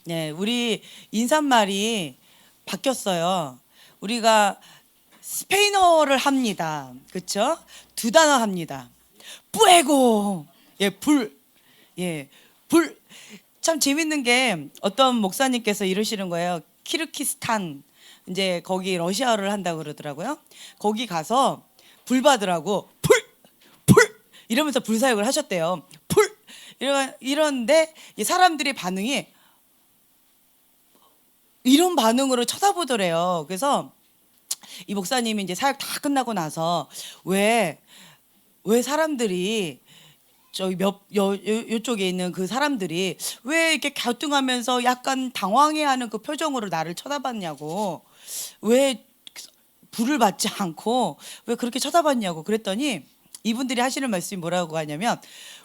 네, 우리 인사말이 바뀌었어요. 우리가 스페인어를 합니다. 그렇죠? 두 단어 합니다. 뿌에고. 예, 불. 예, 불. 참 재밌는 게 어떤 목사님께서 이러시는 거예요. 키르키스탄 이제 거기 러시아어를 한다고 그러더라고요. 거기 가서 불 받으라고 불 이러면서 불사역을 하셨대요. 불 이러는데 이 사람들이 반응이 이런 반응으로 쳐다보더래요. 그래서 이 목사님이 이제 사역 다 끝나고 나서 왜 사람들이 저기 요쪽에 있는 그 사람들이 왜 이렇게 갸우뚱하면서 약간 당황해하는 그 표정으로 나를 쳐다봤냐고, 왜 불을 받지 않고 왜 그렇게 쳐다봤냐고 그랬더니 이분들이 하시는 말씀이 뭐라고 하냐면,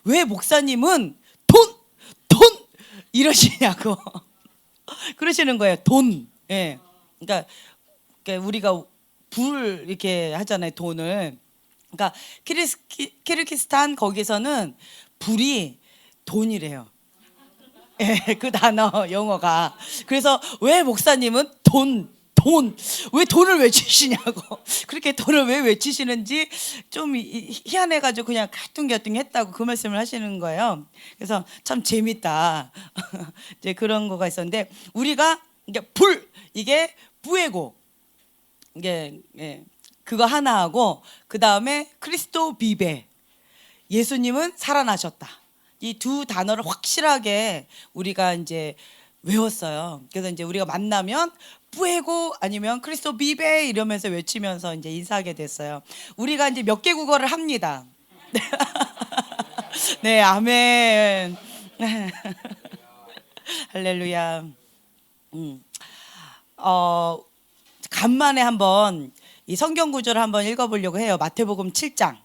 왜 목사님은 돈 이러시냐고 그러시는 거예요. 돈. 예. 그러니까 우리가 불 이렇게 하잖아요. 돈을. 그러니까 키르기스탄 거기서는 불이 돈이래요. 예, 그 단어 영어가. 그래서 왜 목사님은 왜 돈을 외치시냐고. 그렇게 돈을 왜 외치시는지 좀 희한해가지고 그냥 가뚱가뚱했다고 그 말씀을 하시는 거예요. 그래서 참 재밌다. 이제 그런 거가 있었는데, 우리가 이게 이게 부에고, 이게 그거 하나 하고, 그 다음에 크리스토 비베, 예수님은 살아나셨다. 이 두 단어를 확실하게 우리가 이제 외웠어요. 그래서 이제 우리가 만나면 뿌에고 아니면 크리스토 비베 이러면서 외치면서 이제 인사하게 됐어요. 우리가 이제 몇 개 국어를 합니다. 네, 아멘. 할렐루야. 어, 간만에 한번 이 성경 구절을 한번 읽어보려고 해요. 마태복음 7장.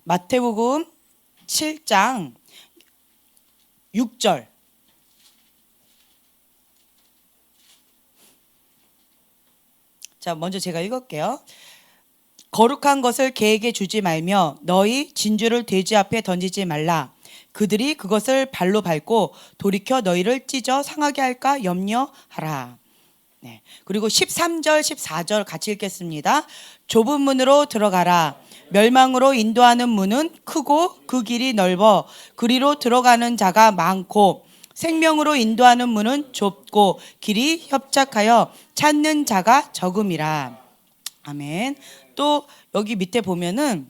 마태복음 7장 6절. 자, 먼저 제가 읽을게요. 거룩한 것을 개에게 주지 말며 너희 진주를 돼지 앞에 던지지 말라. 그들이 그것을 발로 밟고 돌이켜 너희를 찢어 상하게 할까 염려하라. 네. 그리고 13절, 14절 같이 읽겠습니다. 좁은 문으로 들어가라. 멸망으로 인도하는 문은 크고 그 길이 넓어 그리로 들어가는 자가 많고, 생명으로 인도하는 문은 좁고 길이 협착하여 찾는 자가 적음이라. 아멘. 또 여기 밑에 보면은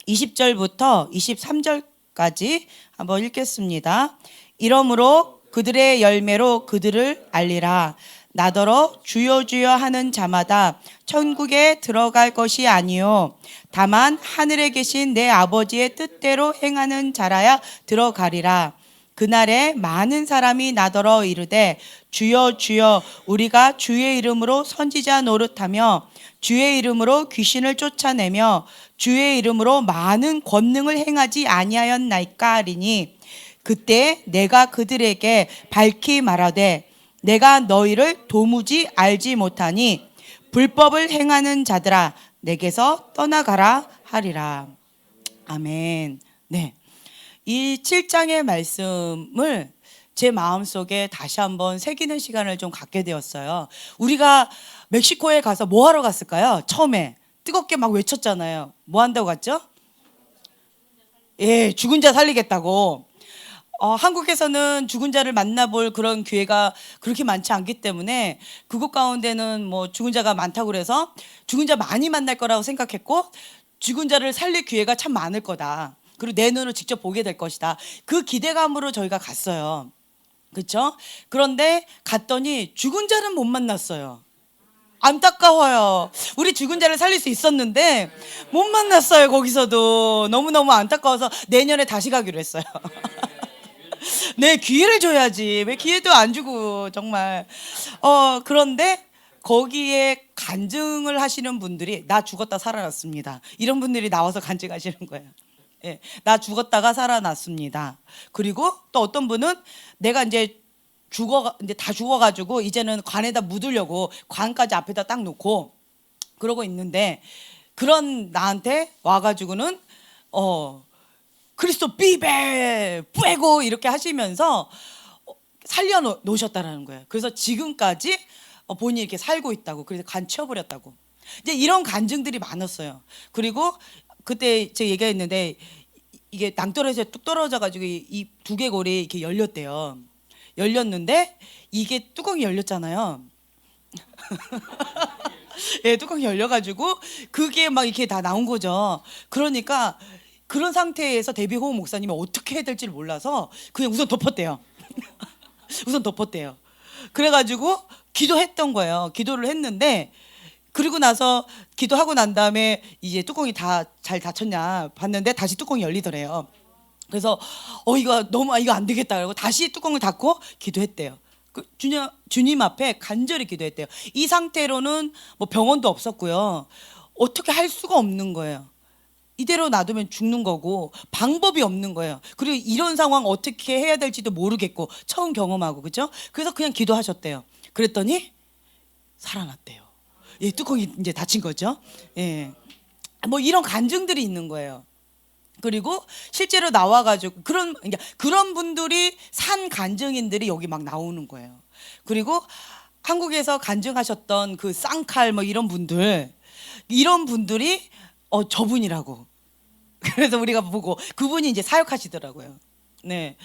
20절부터 23절까지 한번 읽겠습니다. 이러므로 그들의 열매로 그들을 알리라. 나더러 주여 주여 하는 자마다 천국에 들어갈 것이 아니요 다만 하늘에 계신 내 아버지의 뜻대로 행하는 자라야 들어가리라. 그날에 많은 사람이 나더러 이르되 주여 주여 우리가 주의 이름으로 선지자 노릇하며 주의 이름으로 귀신을 쫓아내며 주의 이름으로 많은 권능을 행하지 아니하였나이까 하리니, 그때 내가 그들에게 밝히 말하되 내가 너희를 도무지 알지 못하니 불법을 행하는 자들아 내게서 떠나가라 하리라. 아멘. 네. 이 7장의 말씀을 제 마음속에 다시 한번 새기는 시간을 좀 갖게 되었어요. 우리가 멕시코에 가서 뭐 하러 갔을까요? 처음에 뜨겁게 막 외쳤잖아요. 뭐 한다고 갔죠? 예, 죽은 자 살리겠다고. 한국에서는 죽은 자를 만나볼 그런 기회가 그렇게 많지 않기 때문에 그곳 가운데는 뭐 죽은 자가 많다고 그래서 죽은 자 많이 만날 거라고 생각했고, 죽은 자를 살릴 기회가 참 많을 거다. 그리고 내 눈으로 직접 보게 될 것이다. 그 기대감으로 저희가 갔어요. 그렇죠? 그런데 갔더니 죽은 자는 못 만났어요. 안타까워요. 우리 죽은 자를 살릴 수 있었는데 못 만났어요. 거기서도 너무너무 안타까워서 내년에 다시 가기로 했어요. 네, 기회를 줘야지. 왜 기회도 안 주고 정말. 그런데 거기에 간증을 하시는 분들이 나 죽었다 살아났습니다. 이런 분들이 나와서 간증하시는 거예요. 예, 나 죽었다가 살아났습니다. 그리고 또 어떤 분은 내가 이제 다 죽어가지고 이제는 관에다 묻으려고 관까지 앞에다 딱 놓고 그러고 있는데, 그런 나한테 와가지고는 그리스도 비베 뿌에고 이렇게 하시면서 살려 놓으셨다라는 거예요. 그래서 지금까지 본인이 이렇게 살고 있다고. 그래서 간 치워버렸다고. 이제 이런 간증들이 많았어요. 그리고 그때 제가 얘기했는데 이게 낭떠러지에 뚝 떨어져가지고 이 두개골이 이렇게 열렸대요. 열렸는데 이게 뚜껑이 열렸잖아요. 예, 뚜껑이 열려가지고 그게 막 이렇게 다 나온 거죠. 그러니까 그런 상태에서 데비 호흡 목사님이 어떻게 해야 될지를 몰라서 그냥 우선 덮었대요. 우선 덮었대요. 그래가지고 기도했던 거예요. 기도를 했는데 그리고 나서 기도하고 난 다음에 이제 뚜껑이 다 잘 닫혔냐 봤는데 다시 뚜껑이 열리더래요. 그래서 이거 안 되겠다 그러고 다시 뚜껑을 닫고 기도했대요. 주님 앞에 간절히 기도했대요. 이 상태로는 뭐 병원도 없었고요. 어떻게 할 수가 없는 거예요. 이대로 놔두면 죽는 거고 방법이 없는 거예요. 그리고 이런 상황 어떻게 해야 될지도 모르겠고 처음 경험하고 그죠? 그래서 그냥 기도하셨대요. 그랬더니 살아났대요. 예, 뚜껑이 이제 닫힌 거죠. 예, 뭐 이런 간증들이 있는 거예요. 그리고 실제로 나와가지고 그런 분들이 산 간증인들이 여기 막 나오는 거예요. 그리고 한국에서 간증하셨던 그 쌍칼 뭐 이런 분들이 저분이라고. 그래서 우리가 보고 그분이 이제 사역하시더라고요. 네.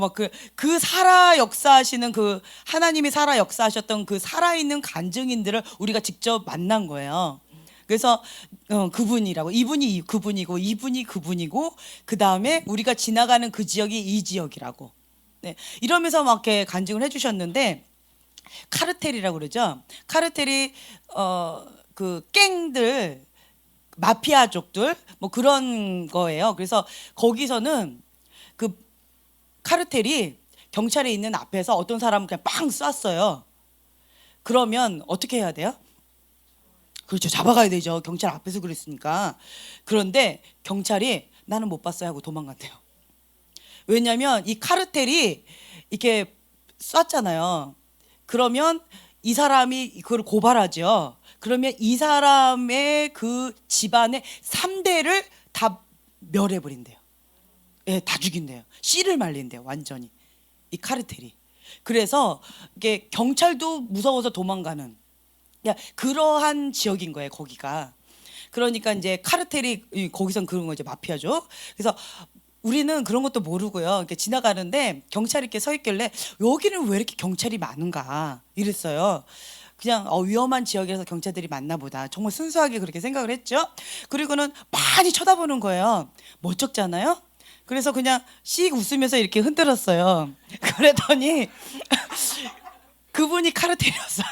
막 그 살아 역사하시는 그 하나님이 살아 역사하셨던 그 살아있는 간증인들을 우리가 직접 만난 거예요. 그래서 그분이라고, 이분이 그분이고 이분이 그분이고 그 다음에 우리가 지나가는 그 지역이 이 지역이라고. 네. 이러면서 막 이렇게 간증을 해주셨는데 카르텔이라고 그러죠. 카르텔이 그 갱들 마피아족들 뭐 그런 거예요. 그래서 거기서는 그 카르텔이 경찰에 있는 앞에서 어떤 사람을 그냥 빵 쐈어요. 그러면 어떻게 해야 돼요? 그렇죠. 잡아가야 되죠. 경찰 앞에서 그랬으니까. 그런데 경찰이 나는 못 봤어요 하고 도망갔대요. 왜냐하면 이 카르텔이 이렇게 쐈잖아요. 그러면 이 사람이 그걸 고발하죠. 그러면 이 사람의 그 집안의 3대를 다 멸해버린대요. 예, 다 죽인대요. 씨를 말린대요. 완전히 이 카르텔이. 그래서 이게 경찰도 무서워서 도망가는 그러한 지역인 거예요. 거기가. 그러니까 이제 카르텔이 거기선 그런 거죠. 마피아죠. 그래서 우리는 그런 것도 모르고요. 이렇게 지나가는데 경찰이 이렇게 서 있길래 여기는 왜 이렇게 경찰이 많은가 이랬어요. 그냥 위험한 지역에서 경찰들이 많나 보다. 정말 순수하게 그렇게 생각을 했죠. 그리고는 많이 쳐다보는 거예요. 멋쩍잖아요. 그래서 그냥 씩 웃으면서 이렇게 흔들었어요. 그랬더니 그분이 카르텔이었어요.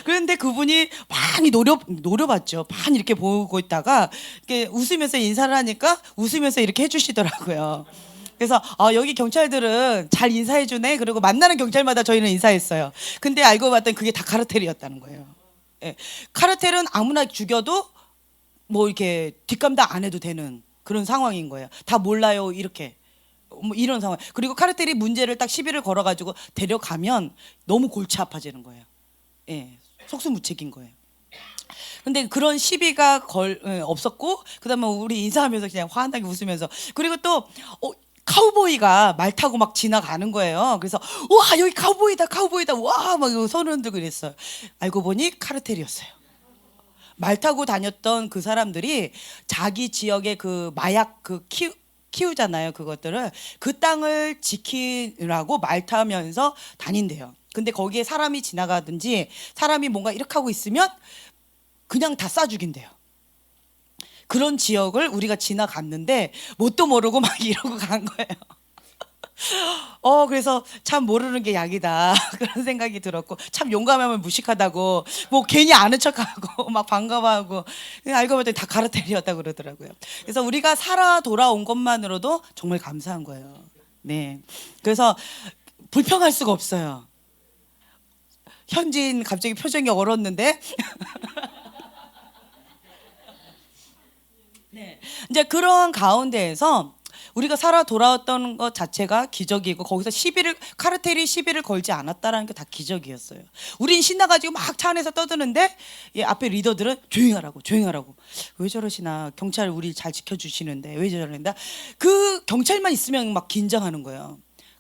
그런데 그분이 많이 노려봤죠. 많이 이렇게 보고 있다가 이렇게 웃으면서 인사를 하니까 웃으면서 이렇게 해주시더라고요. 그래서 여기 경찰들은 잘 인사해주네. 그리고 만나는 경찰마다 저희는 인사했어요. 근데 알고 봤더니 그게 다 카르텔이었다는 거예요. 예. 카르텔은 아무나 죽여도 뭐 이렇게 뒷감당 안 해도 되는 그런 상황인 거예요. 다 몰라요 이렇게. 뭐 이런 상황. 그리고 카르텔이 문제를 딱 시비를 걸어가지고 데려가면 너무 골치 아파지는 거예요. 예, 속수무책인 거예요. 근데 그런 시비가 없었고 그다음에 우리 인사하면서 그냥 환하게 웃으면서 그리고 또 카우보이가 말 타고 막 지나가는 거예요. 그래서 와 여기 카우보이다 와 막 손 흔들고 이랬어요. 알고 보니 카르텔이었어요. 말 타고 다녔던 그 사람들이 자기 지역의 그 마약 키우잖아요. 그것들을 그 땅을 지키라고 말 타면서 다닌대요. 근데 거기에 사람이 지나가든지 사람이 뭔가 이렇게 하고 있으면 그냥 다 쏴 죽인대요. 그런 지역을 우리가 지나갔는데 뭣도 모르고 막 이러고 간 거예요. 그래서 참 모르는 게 약이다 그런 생각이 들었고 참 용감하면 무식하다고 뭐 괜히 아는 척하고 막 반가워하고 알고 봤더니 다 카르텔이었다고 그러더라고요. 그래서 우리가 살아 돌아온 것만으로도 정말 감사한 거예요. 네, 그래서 불평할 수가 없어요. 현진 갑자기 표정이 얼었는데 네. 이제 그런 가운데에서 우리가 살아 돌아왔던 것 자체가 기적이고 거기서 시비를 카르텔이 시비를 걸지 않았다라는 게 다 기적이었어요. 우린 신나가지고 막 차 안에서 떠드는데 앞에 리더들은 조용하라고 조용하라고 왜 저러시나 경찰 우리 잘 지켜주시는데 왜 저러는다 그 경찰만 있으면 막 긴장하는 거예요.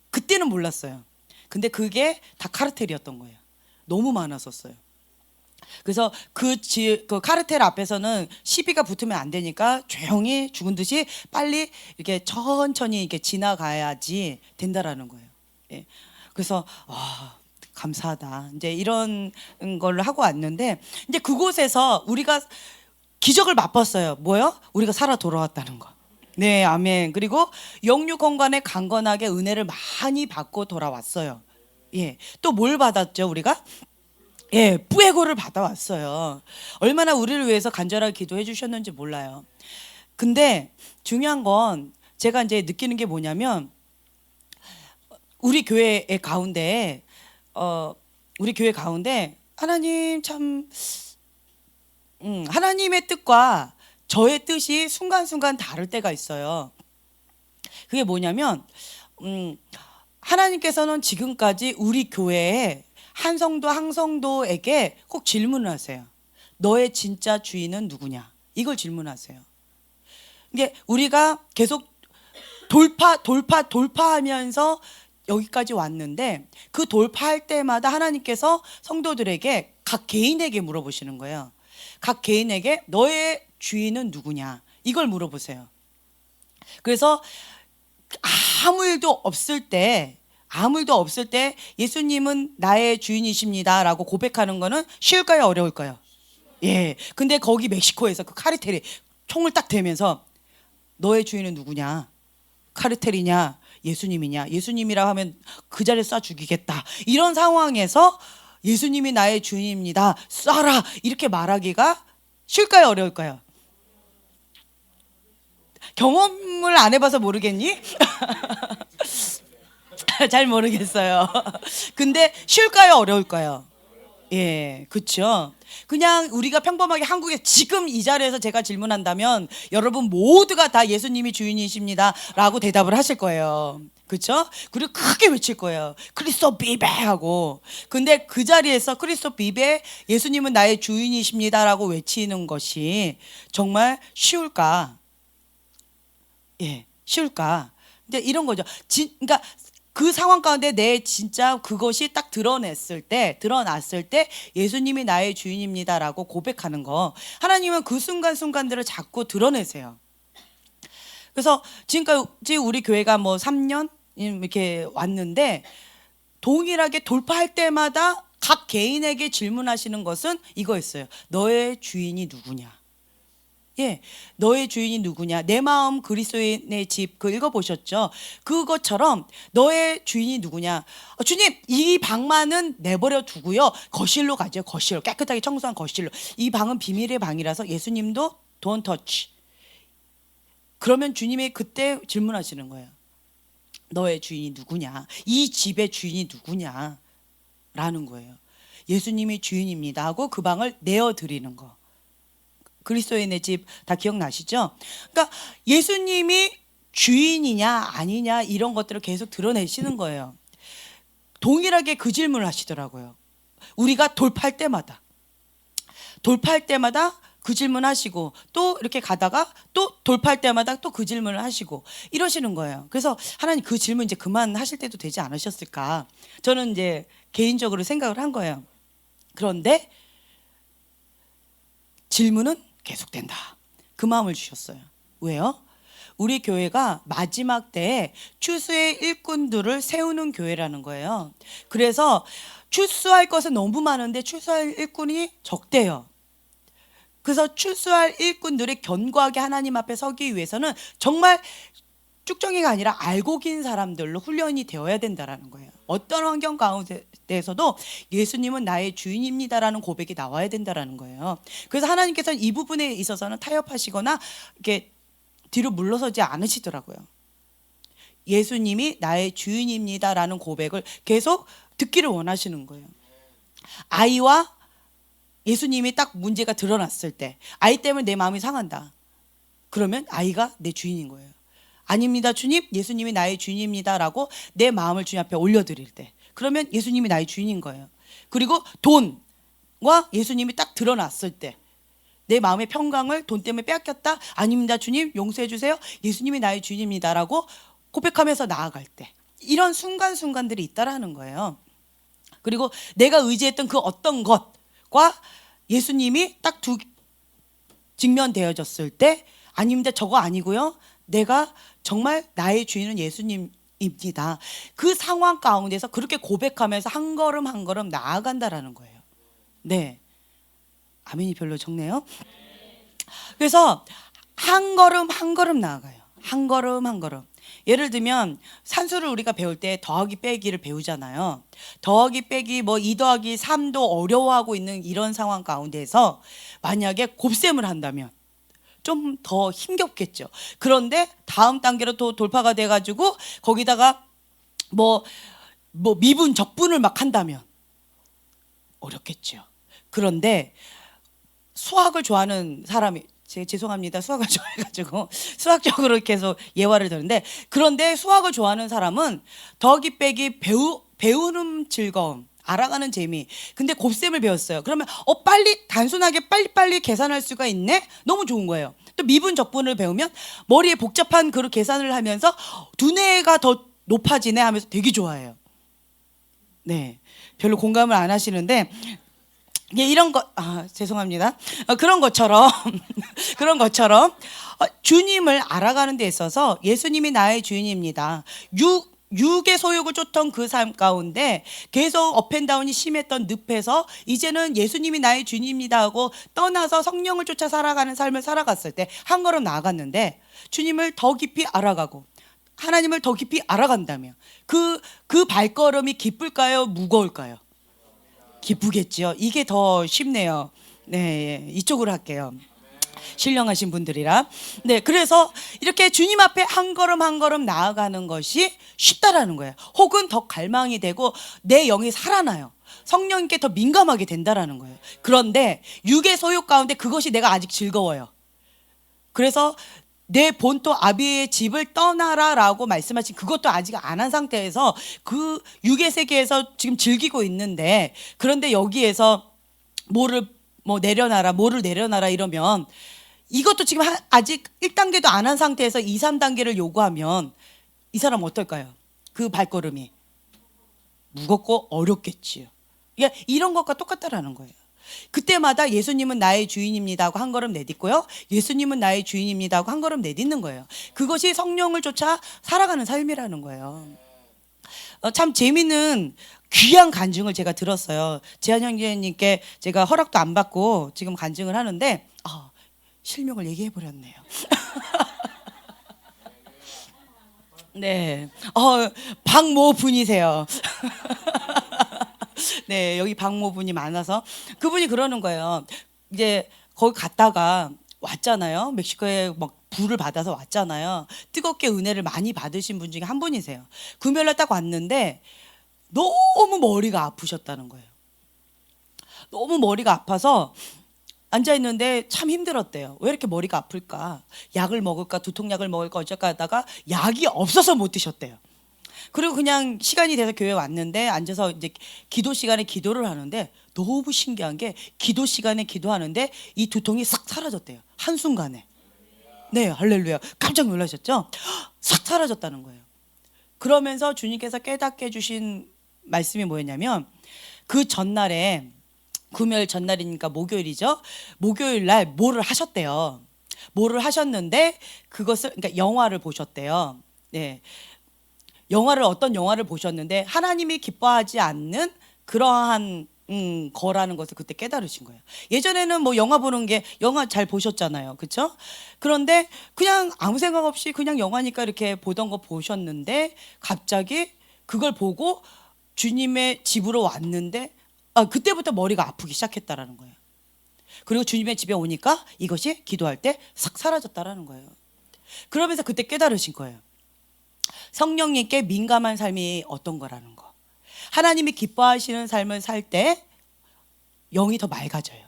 그때는 몰랐어요. 근데 그게 다 카르텔이었던 거예요. 너무 많았었어요. 그래서 그 카르텔 앞에서는 시비가 붙으면 안 되니까 조용히 죽은 듯이 빨리 이렇게 천천히 이렇게 지나가야지 된다라는 거예요. 예. 그래서 감사하다. 이제 이런 걸 하고 왔는데 이제 그곳에서 우리가 기적을 맛봤어요. 뭐요? 우리가 살아 돌아왔다는 거. 네, 아멘. 그리고 영육 건강에 강건하게 은혜를 많이 받고 돌아왔어요. 예. 또 뭘 받았죠, 우리가? 예, 뿌에고를 받아왔어요. 얼마나 우리를 위해서 간절하게 기도해 주셨는지 몰라요. 근데 중요한 건 제가 이제 느끼는 게 뭐냐면 우리 교회의 가운데 우리 교회 가운데 하나님 참 하나님의 뜻과 저의 뜻이 순간순간 다를 때가 있어요. 그게 뭐냐면 하나님께서는 지금까지 우리 교회에 한 성도 한 성도에게 꼭 질문을 하세요. 너의 진짜 주인은 누구냐? 이걸 질문하세요. 이게 우리가 계속 돌파하면서 여기까지 왔는데 그 돌파할 때마다 하나님께서 성도들에게 각 개인에게 물어보시는 거예요. 각 개인에게 너의 주인은 누구냐? 이걸 물어보세요. 그래서 아무 일도 없을 때 예수님은 나의 주인이십니다라고 고백하는 거는 쉬울까요, 어려울까요? 예. 근데 거기 멕시코에서 그 카르텔이 총을 딱 대면서 너의 주인은 누구냐? 카르텔이냐? 예수님이냐? 예수님이라 하면 그 자리에 쏴 죽이겠다. 이런 상황에서 예수님이 나의 주인입니다. 쏴라. 이렇게 말하기가 쉬울까요, 어려울까요? 경험을 안 해봐서 모르겠니? 잘 모르겠어요. 근데 쉬울까요, 어려울까요? 예, 그렇죠. 그냥 우리가 평범하게 한국에 지금 이 자리에서 제가 질문한다면 여러분 모두가 다 예수님이 주인이십니다라고 대답을 하실 거예요. 그렇죠? 그리고 크게 외칠 거예요. 크리스토 비베 하고. 근데 그 자리에서 크리스토 비베 예수님은 나의 주인이십니다라고 외치는 것이 정말 쉬울까? 예, 쉬울까? 근데 이런 거죠. 그러니까 그 상황 가운데 내 진짜 그것이 딱 드러났을 때 예수님이 나의 주인입니다라고 고백하는 거. 하나님은 그 순간순간들을 자꾸 드러내세요. 그래서 지금까지 우리 교회가 뭐 3년 이렇게 왔는데 동일하게 돌파할 때마다 각 개인에게 질문하시는 것은 이거였어요. 너의 주인이 누구냐? 예, 너의 주인이 누구냐? 내 마음 그리스도의 집 그 읽어보셨죠? 그것처럼 너의 주인이 누구냐? 주님, 이 방만은 내버려 두고요. 거실로 가죠. 거실로 깨끗하게 청소한 거실로. 이 방은 비밀의 방이라서 예수님도 don't touch. 그러면 주님이 그때 질문하시는 거예요. 너의 주인이 누구냐? 이 집의 주인이 누구냐? 라는 거예요. 예수님이 주인입니다 하고 그 방을 내어드리는 거. 그리스도인의 집 다 기억나시죠? 그러니까 예수님이 주인이냐 아니냐 이런 것들을 계속 드러내시는 거예요. 동일하게 그 질문을 하시더라고요. 우리가 돌파할 때마다 그 질문하시고 또 이렇게 가다가 또 돌파할 때마다 또 그 질문을 하시고 이러시는 거예요. 그래서 하나님 그 질문 이제 그만하실 때도 되지 않으셨을까? 저는 이제 개인적으로 생각을 한 거예요. 그런데 질문은 계속된다. 그 마음을 주셨어요. 왜요? 우리 교회가 마지막 때에 추수의 일꾼들을 세우는 교회라는 거예요. 그래서 추수할 것은 너무 많은데 추수할 일꾼이 적대요. 그래서 추수할 일꾼들이 견고하게 하나님 앞에 서기 위해서는 정말 쭉정이가 아니라 알고 긴 사람들로 훈련이 되어야 된다라는 거예요. 어떤 환경 가운데에서도 예수님은 나의 주인입니다라는 고백이 나와야 된다라는 거예요. 그래서 하나님께서는 이 부분에 있어서는 타협하시거나 이렇게 뒤로 물러서지 않으시더라고요. 예수님이 나의 주인입니다라는 고백을 계속 듣기를 원하시는 거예요. 아이와 예수님이 딱 문제가 드러났을 때 아이 때문에 내 마음이 상한다. 그러면 아이가 내 주인인 거예요. 아닙니다 주님, 예수님이 나의 주인입니다라고 내 마음을 주님 앞에 올려드릴 때, 그러면 예수님이 나의 주인인 거예요. 그리고 돈과 예수님이 딱 드러났을 때, 내 마음의 평강을 돈 때문에 빼앗겼다, 아닙니다 주님 용서해 주세요, 예수님이 나의 주인입니다라고 고백하면서 나아갈 때, 이런 순간순간들이 있다라는 거예요. 그리고 내가 의지했던 그 어떤 것과 예수님이 딱 직면되어졌을 때, 아닙니다 저거 아니고요, 내가 정말 나의 주인은 예수님입니다, 그 상황 가운데서 그렇게 고백하면서 한 걸음 한 걸음 나아간다라는 거예요. 네, 아멘이 별로 적네요. 그래서 한 걸음 한 걸음 나아가요. 한 걸음 한 걸음. 예를 들면 산수를 우리가 배울 때 더하기 빼기를 배우잖아요. 더하기 빼기 뭐 2 더하기 3도 어려워하고 있는 이런 상황 가운데서 만약에 곱셈을 한다면 좀 더 힘겹겠죠. 그런데 다음 단계로 또 돌파가 돼가지고 거기다가 뭐 미분 적분을 막 한다면 어렵겠죠. 그런데 수학을 좋아하는 사람이, 제가 죄송합니다, 수학을 좋아해가지고 수학적으로 계속 예화를 드는데, 그런데 수학을 좋아하는 사람은 더하기 빼기 배우는 즐거움, 알아가는 재미, 근데 곱셈을 배웠어요. 그러면 빨리 단순하게 빨리빨리 계산할 수가 있네, 너무 좋은 거예요. 또 미분 적분을 배우면 머리에 복잡한 그런 계산을 하면서 두뇌가 더 높아지네 하면서 되게 좋아해요. 네, 별로 공감을 안 하시는데, 이런 거, 죄송합니다. 그런 것처럼 그런 것처럼 주님을 알아가는 데 있어서 예수님이 나의 주인입니다, 육의 소욕을 쫓던 그 삶 가운데 계속 업앤다운이 심했던 늪에서 이제는 예수님이 나의 주인입니다 하고 떠나서 성령을 쫓아 살아가는 삶을 살아갔을 때 한 걸음 나아갔는데, 주님을 더 깊이 알아가고 하나님을 더 깊이 알아간다면 그 발걸음이 기쁠까요, 무거울까요? 기쁘겠죠. 이게 더 쉽네요. 네, 이쪽으로 할게요. 신령하신 분들이라. 네, 그래서 이렇게 주님 앞에 한 걸음 한 걸음 나아가는 것이 쉽다라는 거예요. 혹은 더 갈망이 되고 내 영이 살아나요. 성령님께 더 민감하게 된다라는 거예요. 그런데 육의 소욕 가운데 그것이 내가 아직 즐거워요. 그래서 내 본토 아비의 집을 떠나라라고 말씀하신 그것도 아직 안 한 상태에서 그 육의 세계에서 지금 즐기고 있는데, 그런데 여기에서 뭐를 내려놔라 이러면, 이것도 지금 아직 1단계도 안 한 상태에서 2, 3단계를 요구하면 이 사람 어떨까요? 그 발걸음이 무겁고 어렵겠지요. 이런 것과 똑같다라는 거예요. 그때마다 예수님은 나의 주인입니다 하고 한 걸음 내딛고요, 예수님은 나의 주인입니다 하고 한 걸음 내딛는 거예요. 그것이 성령을 쫓아 살아가는 삶이라는 거예요. 참 재미있는 귀한 간증을 제가 들었어요. 재한 형제님께 제가 허락도 안 받고 지금 간증을 하는데 실명을 얘기해 버렸네요. 네, 박모 분이세요. 네, 여기 박모 분이 많아서 그분이 그러는 거예요. 이제 거기 갔다가 왔잖아요. 멕시코에 막 불을 받아서 왔잖아요. 뜨겁게 은혜를 많이 받으신 분 중에 한 분이세요. 금요일날 딱 왔는데 너무 머리가 아프셨다는 거예요. 너무 머리가 아파서 앉아 있는데 참 힘들었대요. 왜 이렇게 머리가 아플까? 약을 먹을까? 두통약을 먹을까? 어쩔까 하다가 약이 없어서 못 드셨대요. 그리고 그냥 시간이 돼서 교회 왔는데 앉아서 이제 기도 시간에 기도를 하는데, 너무 신기한 게 기도 시간에 기도하는데 이 두통이 싹 사라졌대요. 한순간에. 네, 할렐루야. 깜짝 놀라셨죠? 싹 사라졌다는 거예요. 그러면서 주님께서 깨닫게 해주신 말씀이 뭐였냐면, 그 전날에, 금요일 전날이니까 목요일이죠. 목요일 날 뭐를 하셨대요. 뭐를 하셨는데 그것을, 그러니까 영화를 보셨대요. 네. 어떤 영화를 보셨는데 하나님이 기뻐하지 않는 그러한 거라는 것을 그때 깨달으신 거예요. 예전에는 뭐 영화 보는 게, 영화 잘 보셨잖아요, 그렇죠? 그런데 그냥 아무 생각 없이 그냥 영화니까 이렇게 보던 거 보셨는데, 갑자기 그걸 보고 주님의 집으로 왔는데 그때부터 머리가 아프기 시작했다라는 거예요. 그리고 주님의 집에 오니까 이것이 기도할 때 싹 사라졌다라는 거예요. 그러면서 그때 깨달으신 거예요. 성령님께 민감한 삶이 어떤 거라는 거. 하나님이 기뻐하시는 삶을 살 때 영이 더 맑아져요.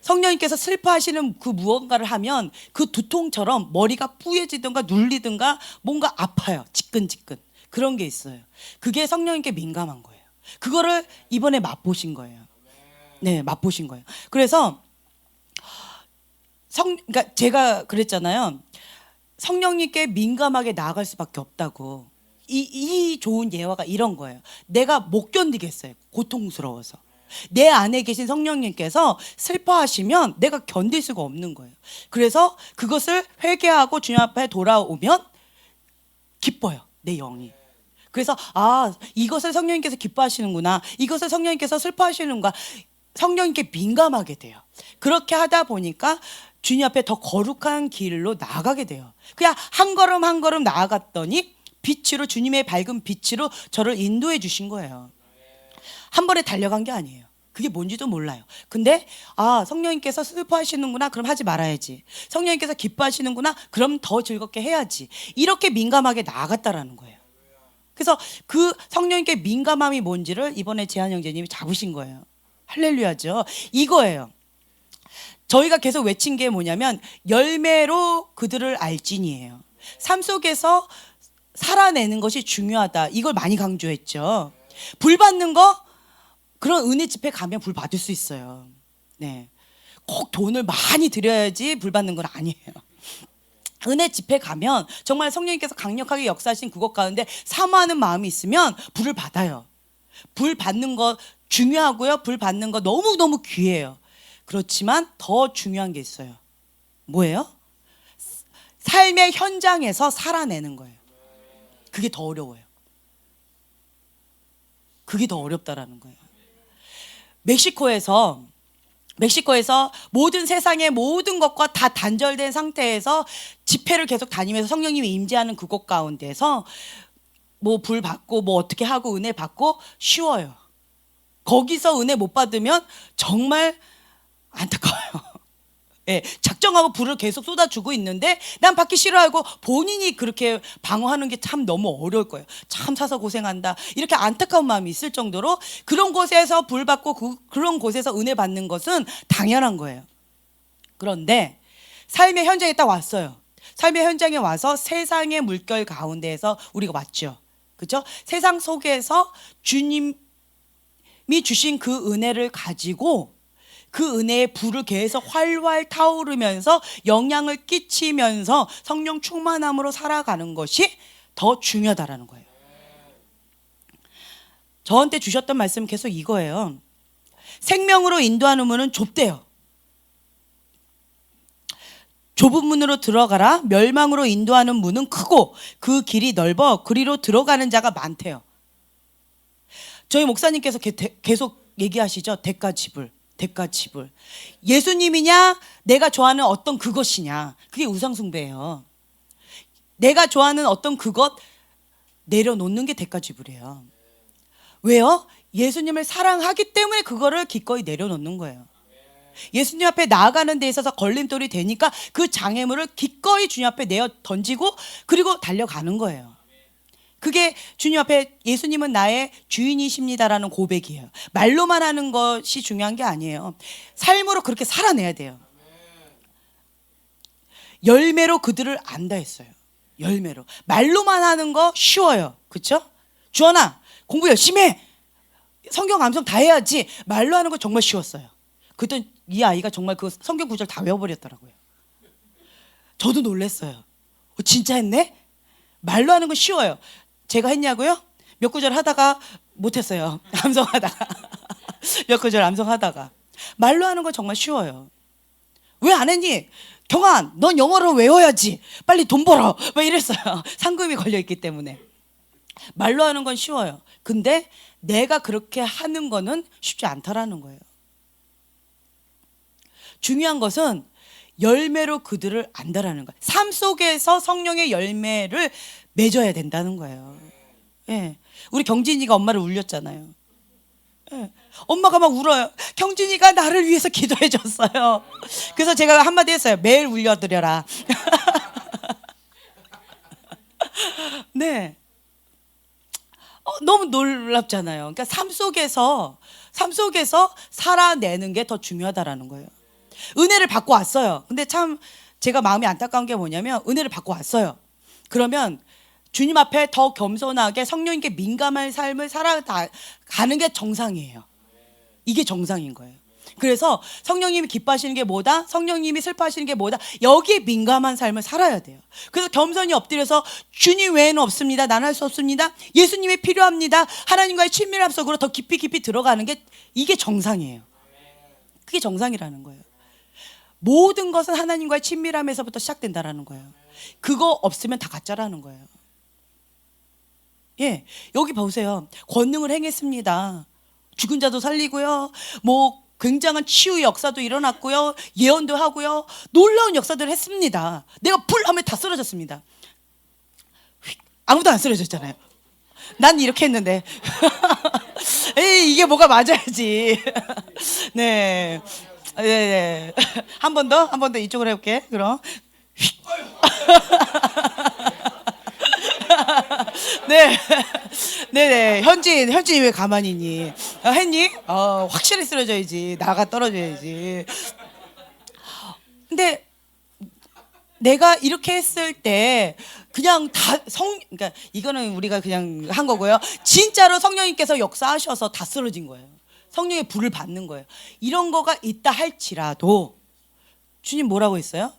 성령님께서 슬퍼하시는 그 무언가를 하면 그 두통처럼 머리가 뿌얘지든가 눌리든가 뭔가 아파요. 지끈지끈. 그런 게 있어요. 그게 성령님께 민감한 거예요. 그거를 이번에 맛보신 거예요. 네, 맛보신 거예요. 그래서 그러니까 제가 그랬잖아요. 성령님께 민감하게 나아갈 수밖에 없다고. 이 좋은 예화가 이런 거예요. 내가 못 견디겠어요. 고통스러워서. 내 안에 계신 성령님께서 슬퍼하시면 내가 견딜 수가 없는 거예요. 그래서 그것을 회개하고 주님 앞에 돌아오면 기뻐요. 내 영이. 그래서 이것을 성령님께서 기뻐하시는구나. 이것을 성령님께서 슬퍼하시는구나. 성령님께 민감하게 돼요. 그렇게 하다 보니까 주님 앞에 더 거룩한 길로 나아가게 돼요. 그냥 한 걸음 한 걸음 나아갔더니 빛으로, 주님의 밝은 빛으로 저를 인도해 주신 거예요. 한 번에 달려간 게 아니에요. 그게 뭔지도 몰라요. 근데 성령님께서 슬퍼하시는구나. 그럼 하지 말아야지. 성령님께서 기뻐하시는구나. 그럼 더 즐겁게 해야지. 이렇게 민감하게 나아갔다라는 거예요. 그래서 그 성령님께 민감함이 뭔지를 이번에 재한 형제님이 잡으신 거예요. 할렐루야죠. 이거예요. 저희가 계속 외친 게 뭐냐면 열매로 그들을 알지니예요. 삶 속에서 살아내는 것이 중요하다. 이걸 많이 강조했죠. 불 받는 거, 그런 은혜 집회 가면 불 받을 수 있어요. 네, 꼭 돈을 많이 드려야지 불 받는 건 아니에요. 은혜 집회 가면 정말 성령님께서 강력하게 역사하신 그것 가운데 사모하는 마음이 있으면 불을 받아요. 불 받는 거 중요하고요. 불 받는 거 너무너무 귀해요. 그렇지만 더 중요한 게 있어요. 뭐예요? 삶의 현장에서 살아내는 거예요. 그게 더 어려워요. 그게 더 어렵다라는 거예요. 멕시코에서 모든 세상의 모든 것과 다 단절된 상태에서 집회를 계속 다니면서 성령님이 임재하는 그곳 가운데서 뭐 불 받고 뭐 어떻게 하고 은혜 받고 쉬워요. 거기서 은혜 못 받으면 정말 안타까워요. 예, 작정하고 불을 계속 쏟아주고 있는데 난 받기 싫어하고 본인이 그렇게 방어하는 게 참 너무 어려울 거예요. 참 사서 고생한다. 이렇게 안타까운 마음이 있을 정도로 그런 곳에서 불 받고 그런 곳에서 은혜 받는 것은 당연한 거예요. 그런데 삶의 현장에 딱 왔어요. 삶의 현장에 와서 세상의 물결 가운데에서 우리가 왔죠. 그렇죠? 세상 속에서 주님이 주신 그 은혜를 가지고 그 은혜의 불을 계속 활활 타오르면서 영향을 끼치면서 성령 충만함으로 살아가는 것이 더 중요하다라는 거예요. 저한테 주셨던 말씀 계속 이거예요. 생명으로 인도하는 문은 좁대요. 좁은 문으로 들어가라. 멸망으로 인도하는 문은 크고 그 길이 넓어 그리로 들어가는 자가 많대요. 저희 목사님께서 계속 얘기하시죠. 대가지불. 예수님이냐 내가 좋아하는 어떤 그것이냐. 그게 우상숭배예요. 내가 좋아하는 어떤 그것 내려놓는 게 대가지불이에요. 왜요? 예수님을 사랑하기 때문에 그거를 기꺼이 내려놓는 거예요. 예수님 앞에 나아가는 데 있어서 걸림돌이 되니까 그 장애물을 기꺼이 주님 앞에 내어 던지고 그리고 달려가는 거예요. 그게 주님 앞에 예수님은 나의 주인이십니다라는 고백이에요. 말로만 하는 것이 중요한 게 아니에요. 삶으로 그렇게 살아내야 돼요. 열매로 그들을 안다 했어요. 열매로. 말로만 하는 거 쉬워요. 그렇죠? 주원아 공부 열심히 해. 성경 암송 다 해야지. 말로 하는 거 정말 쉬웠어요. 그랬더니 이 아이가 정말 그 성경 구절 다 외워버렸더라고요. 저도 놀랐어요. 진짜 했네? 말로 하는 건 쉬워요. 제가 했냐고요? 몇 구절 하다가 못했어요. 암송하다가 몇 구절 암송하다가. 말로 하는 건 정말 쉬워요. 왜 안 했니? 경환 넌 영어로 외워야지. 빨리 돈 벌어. 막 이랬어요. 상금이 걸려있기 때문에. 말로 하는 건 쉬워요. 근데 내가 그렇게 하는 거는 쉽지 않다라는 거예요. 중요한 것은 열매로 그들을 안다라는 거예요. 삶 속에서 성령의 열매를 맺어야 된다는 거예요. 예. 우리 경진이가 엄마를 울렸잖아요. 예. 엄마가 막 울어요. 경진이가 나를 위해서 기도해 줬어요. 그래서 제가 한마디 했어요. 매일 울려드려라. 네. 너무 놀랍잖아요. 그러니까 삶 속에서 삶 속에서 살아내는 게 더 중요하다라는 거예요. 은혜를 받고 왔어요. 근데 참 제가 마음이 안타까운 게 뭐냐면 은혜를 받고 왔어요. 그러면 주님 앞에 더 겸손하게 성령님께 민감한 삶을 살아가는 게 정상이에요. 이게 정상인 거예요. 그래서 성령님이 기뻐하시는 게 뭐다? 성령님이 슬퍼하시는 게 뭐다? 여기에 민감한 삶을 살아야 돼요. 그래서 겸손히 엎드려서 주님 외에는 없습니다. 난 할 수 없습니다. 예수님이 필요합니다. 하나님과의 친밀함 속으로 더 깊이 들어가는 게 이게 정상이에요. 그게 정상이라는 거예요. 모든 것은 하나님과의 친밀함에서부터 시작된다라는 거예요. 그거 없으면 다 가짜라는 거예요. 예, 여기 보세요. 권능을 행했습니다. 죽은 자도 살리고요. 뭐 굉장한 치유 역사도 일어났고요. 예언도 하고요. 놀라운 역사들을 했습니다. 내가 불 하면 다 쓰러졌습니다. 아무도 안 쓰러졌잖아요. 난 이렇게 했는데. 에이, 이게 뭐가 맞아야지. 네. 네. 한 번 더 이쪽으로 해볼게. 그럼. 네. 네네. 현진이 왜 가만히 있니? 했니? 확실히 쓰러져야지. 나가 떨어져야지. 근데 내가 이렇게 했을 때 그냥 그러니까 이거는 우리가 그냥 한 거고요. 진짜로 성령님께서 역사하셔서 다 쓰러진 거예요. 성령의 불을 받는 거예요. 이런 거가 있다 할지라도 주님 뭐라고 했어요?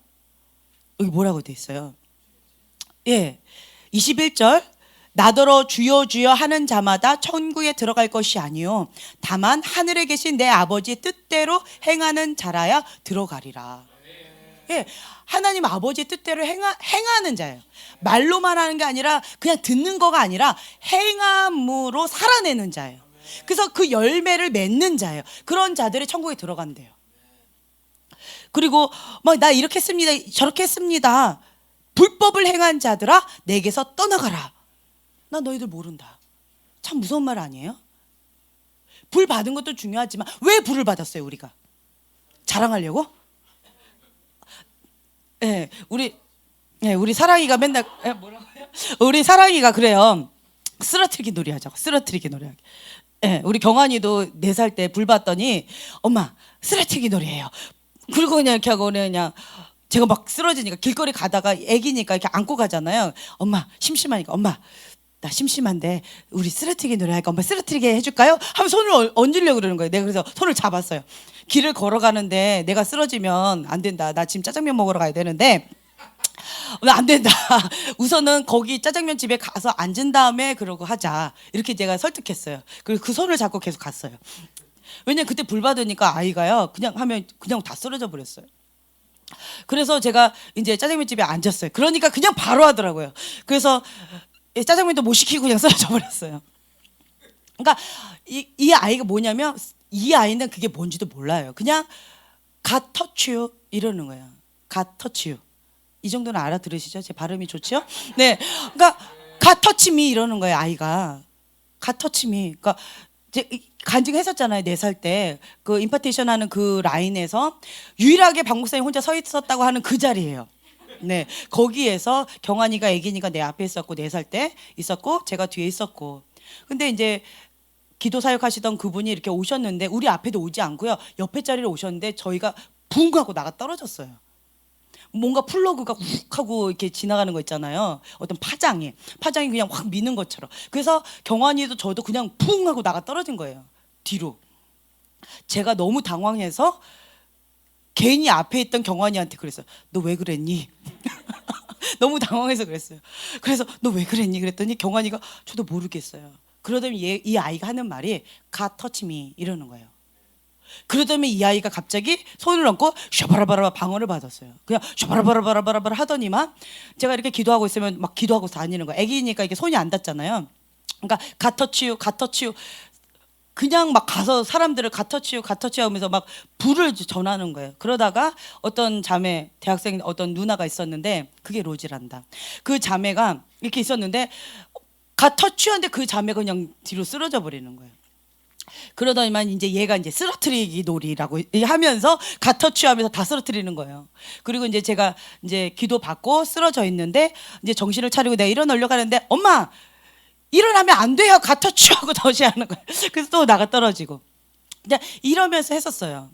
여기 뭐라고 돼 있어요? 예. 21절 나더러 주여 주여 하는 자마다 천국에 들어갈 것이 아니요 다만 하늘에 계신 내 아버지의 뜻대로 행하는 자라야 들어가리라. 예, 하나님 아버지의 뜻대로 행하는 자예요. 말로만 하는 게 아니라 그냥 듣는 거가 아니라 행함으로 살아내는 자예요. 그래서 그 열매를 맺는 자예요. 그런 자들이 천국에 들어간대요. 그리고 막 나 이렇게 했습니다 저렇게 했습니다. 불법을 행한 자들아 내게서 떠나가라. 나 너희들 모른다. 참 무서운 말 아니에요? 불 받은 것도 중요하지만 왜 불을 받았어요 우리가? 자랑하려고? 네, 우리 사랑이가 맨날 뭐라고요? 우리 사랑이가 그래요. 쓰러뜨리기 놀이 하자고. 쓰러뜨리기 놀이 하기. 네, 우리 경환이도 4살 때 불 받더니 엄마 쓰러뜨리기 놀이해요. 그리고 그냥 이렇게 하고 그냥 제가 막 쓰러지니까 길거리 가다가 애기니까 이렇게 안고 가잖아요. 엄마 심심하니까 엄마 나 심심한데 우리 쓰러뜨리기 노래 할까? 엄마 쓰러뜨리게 해줄까요? 하면 손을 얹으려고 그러는 거예요. 내가 그래서 손을 잡았어요. 길을 걸어가는데 내가 쓰러지면 안 된다. 나 지금 짜장면 먹으러 가야 되는데 안 된다. 우선은 거기 짜장면 집에 가서 앉은 다음에 그러고 하자. 이렇게 제가 설득했어요. 그리고 그 손을 잡고 계속 갔어요. 왜냐면 그때 불 받으니까 아이가요. 그냥 하면 그냥 다 쓰러져 버렸어요. 그래서 제가 이제 짜장면 집에 앉았어요. 그러니까 그냥 바로 하더라고요. 그래서 짜장면도 못 시키고 그냥 쓰러져 버렸어요. 그러니까 이 아이가 뭐냐면 이 아이는 그게 뭔지도 몰라요. 그냥 갓 터치유 이러는 거예요. 갓 터치유. 이 정도는 알아들으시죠? 제 발음이 좋죠? 네. 그러니까 갓 터치미 이러는 거예요, 아이가. 갓 터치미. 그러니까 간증했었잖아요. 4살 때 그 임파테이션 하는 그 라인에서 유일하게 박 목사님 혼자 서 있었다고 하는 그 자리예요. 네, 거기에서 경환이가 애기니까 내 앞에 있었고 4살 때 있었고 제가 뒤에 있었고. 근데 이제 기도 사역하시던 그분이 이렇게 오셨는데 우리 앞에도 오지 않고요. 옆에 자리로 오셨는데 저희가 붕 하고 나가 떨어졌어요. 뭔가 플러그가 훅 하고 이렇게 지나가는 거 있잖아요. 어떤 파장이 그냥 확 미는 것처럼. 그래서 경환이도 저도 그냥 붕 하고 나가 떨어진 거예요. 뒤로. 제가 너무 당황해서 괜히 앞에 있던 경환이한테 그랬어요. 너 왜 그랬니? 너무 당황해서 그랬어요. 그래서 너 왜 그랬니? 그랬더니 경환이가 저도 모르겠어요. 그러더니 이 아이가 하는 말이 God touch me 이러는 거예요. 그러더니 이 아이가 갑자기 손을 얹고 샤바라바라 방언을 받았어요. 그냥 샤바라바라바라바라 하더니만 제가 이렇게 기도하고 있으면 막 기도하고 다니는 거예요. 애기니까 이게 손이 안 닿잖아요. 그러니까 God touch you, God touch you. 그냥 막 가서 사람들을 갓터치우 하면서 막 불을 전하는 거예요. 그러다가 어떤 자매 대학생 어떤 누나가 있었는데 그게 로지란다. 그 자매가 이렇게 있었는데 갓터치우한데 그 자매가 그냥 뒤로 쓰러져 버리는 거예요. 그러더니만 이제 얘가 이제 쓰러뜨리기 놀이라고 하면서 갓터치하면서 다 쓰러뜨리는 거예요. 그리고 이제 제가 이제 기도 받고 쓰러져 있는데 이제 정신을 차리고 내가 일어나려고 하는데 엄마 일어나면 안 돼요. 갓터치하고 다시 하는 거예요. 그래서 또 나가 떨어지고. 이제 이러면서 했었어요.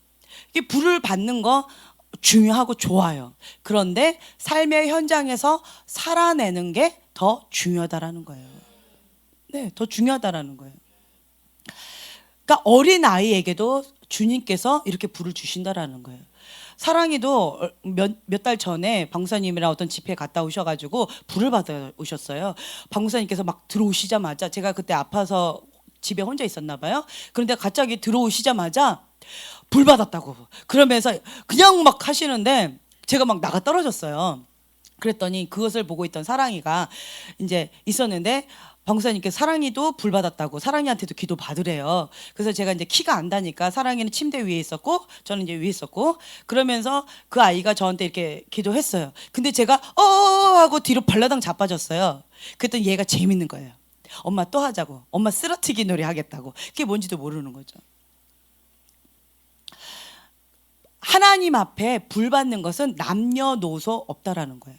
이 불을 받는 거 중요하고 좋아요. 그런데 삶의 현장에서 살아내는 게 더 중요하다라는 거예요. 네, 더 중요하다라는 거예요. 그러니까 어린 아이에게도 주님께서 이렇게 불을 주신다라는 거예요. 사랑이도 몇 달 전에 방사님이랑 어떤 집회에 갔다 오셔가지고 불을 받아 오셨어요. 방사님께서 막 들어오시자마자, 제가 그때 아파서 집에 혼자 있었나 봐요. 그런데 갑자기 들어오시자마자 불 받았다고 그러면서 그냥 막 하시는데 제가 막 나가 떨어졌어요. 그랬더니 그것을 보고 있던 사랑이가 이제 있었는데, 방사님께 사랑이도 불 받았다고, 사랑이한테도 기도 받으래요. 그래서 제가 이제 키가 안다니까 사랑이는 침대 위에 있었고 저는 이제 위에 있었고, 그러면서 그 아이가 저한테 이렇게 기도했어요. 근데 제가 하고 뒤로 발라당 자빠졌어요. 그랬더니 얘가 재밌는 거예요. 엄마 또 하자고, 엄마 쓰러트기 놀이 하겠다고. 그게 뭔지도 모르는 거죠. 하나님 앞에 불 받는 것은 남녀노소 없다라는 거예요.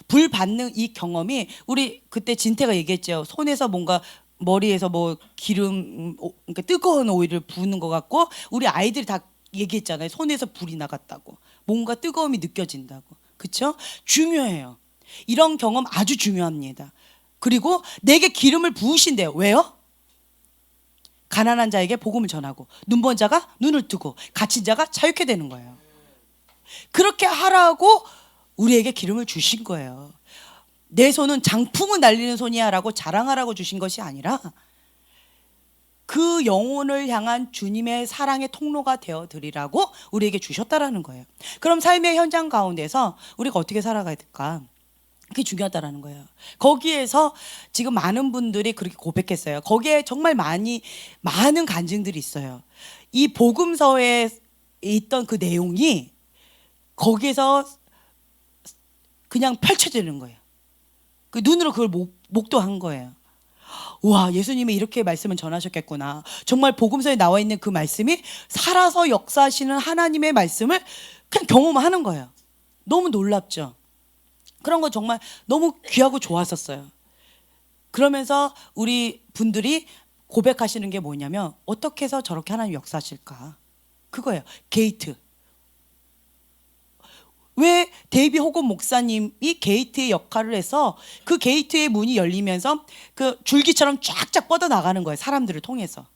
불 받는 이 경험이, 우리 그때 진태가 얘기했죠. 손에서 뭔가, 머리에서 뭐 기름, 그러니까 뜨거운 오일을 부는 것 같고, 우리 아이들이 다 얘기했잖아요. 손에서 불이 나갔다고, 뭔가 뜨거움이 느껴진다고. 그렇죠? 중요해요. 이런 경험 아주 중요합니다. 그리고 내게 기름을 부으신대요. 왜요? 가난한 자에게 복음을 전하고, 눈먼 자가 눈을 뜨고, 갇힌 자가 자유케 되는 거예요. 그렇게 하라고 우리에게 기름을 주신 거예요. 내 손은 장풍을 날리는 손이야 라고 자랑하라고 주신 것이 아니라, 그 영혼을 향한 주님의 사랑의 통로가 되어 드리라고 우리에게 주셨다라는 거예요. 그럼 삶의 현장 가운데서 우리가 어떻게 살아가야 될까? 그게 중요하다라는 거예요. 거기에서 지금 많은 분들이 그렇게 고백했어요. 거기에 정말 많은 간증들이 있어요. 이 복음서에 있던 그 내용이 거기에서 그냥 펼쳐지는 거예요. 그 눈으로 그걸 목도한 거예요. 와, 예수님이 이렇게 말씀을 전하셨겠구나. 정말 복음서에 나와 있는 그 말씀이 살아서 역사하시는 하나님의 말씀을 그냥 경험하는 거예요. 너무 놀랍죠. 그런 거 정말 너무 귀하고 좋았었어요. 그러면서 우리 분들이 고백하시는 게 뭐냐면, 어떻게 해서 저렇게 하나님 역사하실까? 그거예요. 게이트. 왜 데이비 호건 목사님이 게이트의 역할을 해서 그 게이트의 문이 열리면서 그 줄기처럼 쫙쫙 뻗어나가는 거예요. 사람들을 통해서.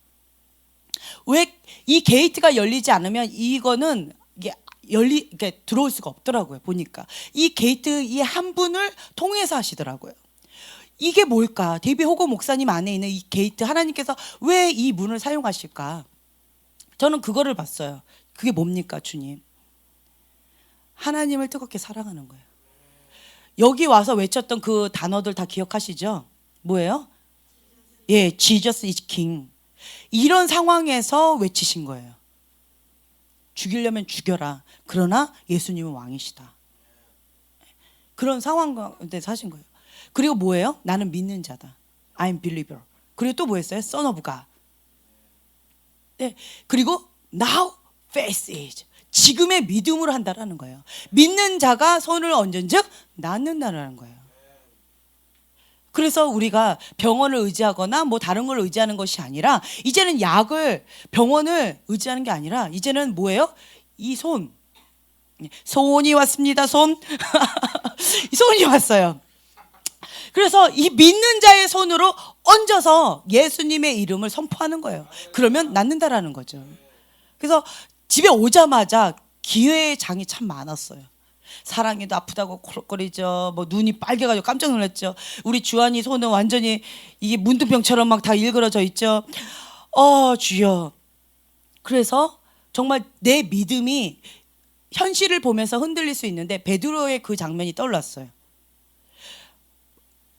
왜 이 게이트가 열리지 않으면 이거는 이게 들어올 수가 없더라고요. 보니까 이 게이트 이 한 분을 통해서 하시더라고요. 이게 뭘까? 데이비 호건 목사님 안에 있는 이 게이트, 하나님께서 왜 이 문을 사용하실까? 저는 그거를 봤어요. 그게 뭡니까, 주님? 하나님을 뜨겁게 사랑하는 거예요. 여기 와서 외쳤던 그 단어들 다 기억하시죠? 뭐예요? 예, Jesus is King. 이런 상황에서 외치신 거예요. 죽이려면 죽여라. 그러나 예수님은 왕이시다. 그런 상황 가운데서 하신 거예요. 그리고 뭐예요? 나는 믿는 자다. I'm believer. 그리고 또 뭐 했어요? Son of God. 네. 그리고 now faith is. 지금의 믿음으로 한다라는 거예요. 믿는 자가 손을 얹은즉 낫는다라는 거예요. 그래서 우리가 병원을 의지하거나 뭐 다른 걸 의지하는 것이 아니라, 이제는 병원을 의지하는 게 아니라, 이제는 뭐예요? 이 손이 왔습니다. 손이 왔어요. 그래서 이 믿는 자의 손으로 얹어서 예수님의 이름을 선포하는 거예요. 그러면 낫는다라는 거죠. 그래서 집에 오자마자 기회의 장이 참 많았어요. 사랑이도 아프다고 콜록거리죠. 뭐 눈이 빨개가지고 깜짝 놀랐죠. 우리 주한이 손은 완전히 이게 문둥병처럼 막 다 일그러져 있죠. 주여. 그래서 정말 내 믿음이 현실을 보면서 흔들릴 수 있는데, 베드로의 그 장면이 떠올랐어요.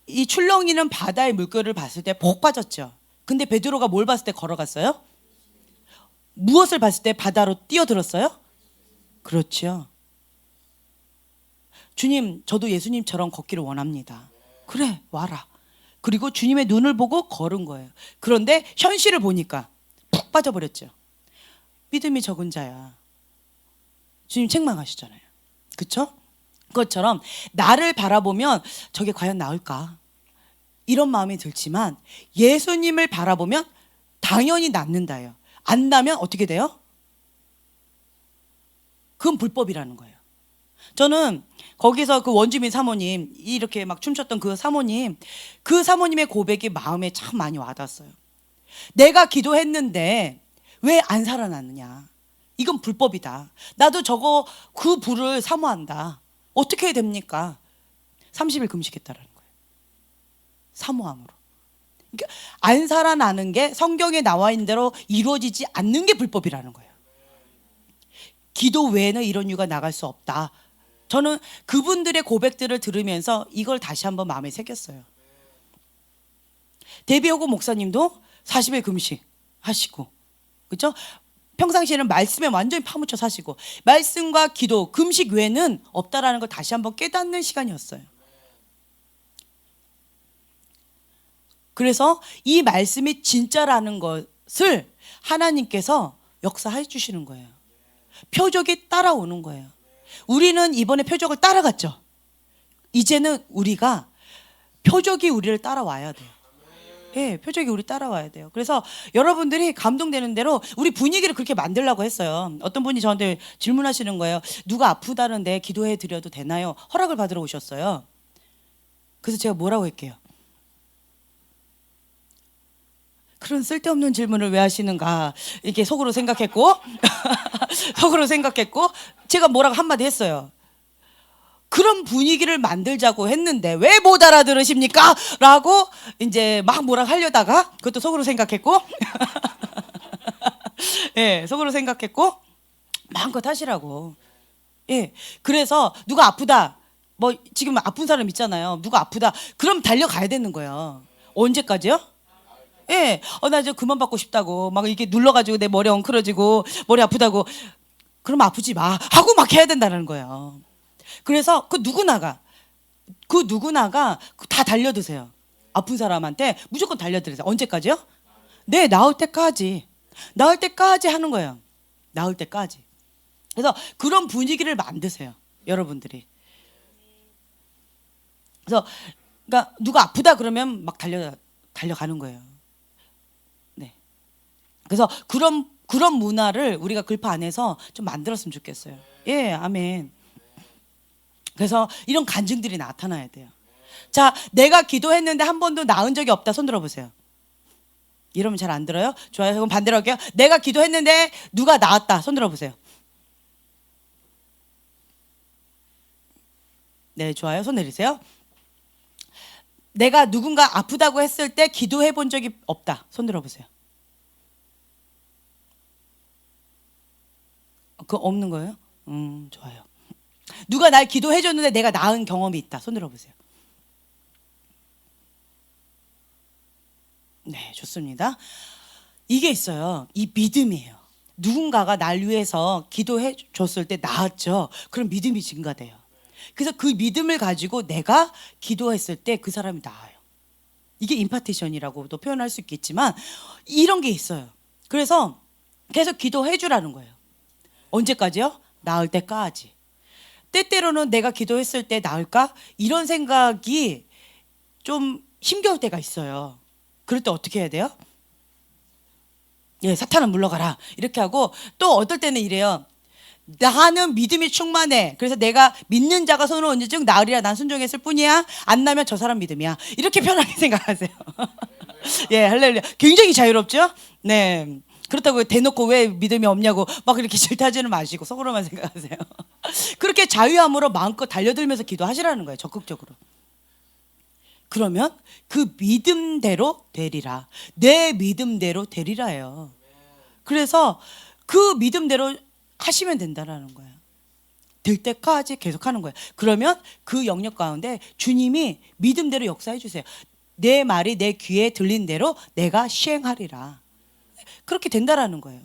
이 출렁이는 바다의 물결을 봤을 때 복 빠졌죠. 근데 베드로가 뭘 봤을 때 걸어갔어요? 무엇을 봤을 때 바다로 뛰어들었어요? 그렇죠. 주님, 저도 예수님처럼 걷기를 원합니다. 그래, 와라. 그리고 주님의 눈을 보고 걸은 거예요. 그런데 현실을 보니까 푹 빠져버렸죠. 믿음이 적은 자야. 주님 책망하시잖아요. 그렇죠? 그것처럼 나를 바라보면 저게 과연 나을까? 이런 마음이 들지만, 예수님을 바라보면 당연히 낫는다요. 안 나면 어떻게 돼요? 그건 불법이라는 거예요. 저는 거기서 그 원주민 사모님, 이렇게 막 춤췄던 그 사모님의 고백이 마음에 참 많이 와닿았어요. 내가 기도했는데 왜 안 살아났느냐. 이건 불법이다. 나도 그 불을 사모한다. 어떻게 해야 됩니까? 30일 금식했다라는 거예요. 사모함으로. 그러니까 안 살아나는 게 성경에 나와 있는 대로 이루어지지 않는 게 불법이라는 거예요. 기도 외에는 이런 이유가 나갈 수 없다. 저는 그분들의 고백들을 들으면서 이걸 다시 한번 마음에 새겼어요. 데뷔호고 목사님도 40일 금식 하시고, 그렇죠? 평상시에는 말씀에 완전히 파묻혀 사시고, 말씀과 기도, 금식 외에는 없다라는 걸 다시 한번 깨닫는 시간이었어요. 그래서 이 말씀이 진짜라는 것을 하나님께서 역사해 주시는 거예요. 표적이 따라오는 거예요. 우리는 이번에 표적을 따라갔죠. 이제는 우리가 표적이 우리를 따라와야 돼요. 예, 표적이 우리 따라와야 돼요. 그래서 여러분들이 감동되는 대로 우리 분위기를 그렇게 만들려고 했어요. 어떤 분이 저한테 질문하시는 거예요. 누가 아프다는데 기도해 드려도 되나요? 허락을 받으러 오셨어요. 그래서 제가 뭐라고 할게요? 그런 쓸데없는 질문을 왜 하시는가 이렇게 속으로 생각했고 속으로 생각했고 제가 뭐라고 한마디 했어요. 그런 분위기를 만들자고 했는데 왜 못 알아들으십니까? 라고 이제 막 뭐라 하려다가 그것도 속으로 생각했고 예, 속으로 생각했고 마음껏 하시라고. 예, 그래서 누가 아프다 뭐 지금 아픈 사람 있잖아요. 누가 아프다 그럼 달려가야 되는 거예요. 언제까지요? 예, 나 이제 그만 받고 싶다고 막 이게 눌러가지고 내 머리 엉클어지고 머리 아프다고 그럼 아프지 마 하고 막 해야 된다는 거예요. 그래서 그 누구나가 다 달려드세요. 아픈 사람한테 무조건 달려드세요. 언제까지요? 네, 나을 때까지 하는 거예요. 나을 때까지. 그래서 그런 분위기를 만드세요, 여러분들이. 그래서 그러니까 누가 아프다 그러면 막 달려가는 거예요. 네. 그래서 그런 문화를 우리가 글파 안에서 좀 만들었으면 좋겠어요. 예, 아멘. 그래서 이런 간증들이 나타나야 돼요. 자, 내가 기도했는데 한 번도 나은 적이 없다. 손 들어보세요. 이러면 잘 안 들어요? 좋아요. 그럼 반대로 할게요. 내가 기도했는데 누가 나았다. 손 들어보세요. 네, 좋아요. 손 내리세요. 내가 누군가 아프다고 했을 때 기도해 본 적이 없다. 손 들어보세요. 그거 없는 거예요? 좋아요. 누가 날 기도해 줬는데 내가 나은 경험이 있다. 손 들어보세요. 네, 좋습니다. 이게 있어요. 이 믿음이에요. 누군가가 날 위해서 기도해 줬을 때 나았죠. 그럼 믿음이 증가돼요. 그래서 그 믿음을 가지고 내가 기도했을 때 그 사람이 나아요. 이게 임파테이션이라고도 표현할 수 있겠지만 이런 게 있어요. 그래서 계속 기도해 주라는 거예요. 언제까지요? 나을 때까지. 때때로는 내가 기도했을 때 나을까? 이런 생각이 좀 힘겨울 때가 있어요. 그럴 때 어떻게 해야 돼요? 예, 사탄은 물러가라. 이렇게 하고 또 어떨 때는 이래요. 나는 믿음이 충만해. 그래서 내가 믿는 자가 손을 얹은 즉 나으리라. 난 순종했을 뿐이야. 안 나면 저 사람 믿음이야. 이렇게 편하게 생각하세요. 예, 할렐루야. 굉장히 자유롭죠? 네. 그렇다고 대놓고 왜 믿음이 없냐고 막 이렇게 질타하지는 마시고 속으로만 생각하세요. 그렇게 자유함으로 마음껏 달려들면서 기도하시라는 거예요. 적극적으로. 그러면 그 믿음대로 되리라. 내 믿음대로 되리라예요. 그래서 그 믿음대로 하시면 된다라는 거예요. 될 때까지 계속하는 거예요. 그러면 그 영역 가운데 주님이 믿음대로 역사해 주세요. 내 말이 내 귀에 들린 대로 내가 시행하리라. 그렇게 된다라는 거예요.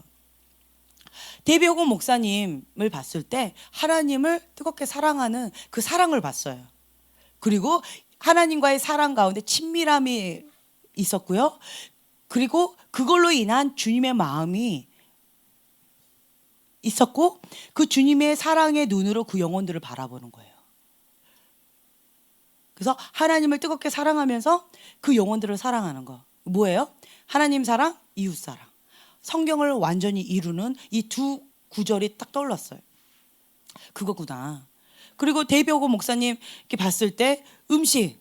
데뷔호공 목사님을 봤을 때 하나님을 뜨겁게 사랑하는 그 사랑을 봤어요. 그리고 하나님과의 사랑 가운데 친밀함이 있었고요. 그리고 그걸로 인한 주님의 마음이 있었고 그 주님의 사랑의 눈으로 그 영혼들을 바라보는 거예요. 그래서 하나님을 뜨겁게 사랑하면서 그 영혼들을 사랑하는 거. 뭐예요? 하나님 사랑, 이웃 사랑. 성경을 완전히 이루는 이 두 구절이 딱 떠올랐어요. 그거구나. 그리고 데이비호고 목사님 이렇게 봤을 때 음식,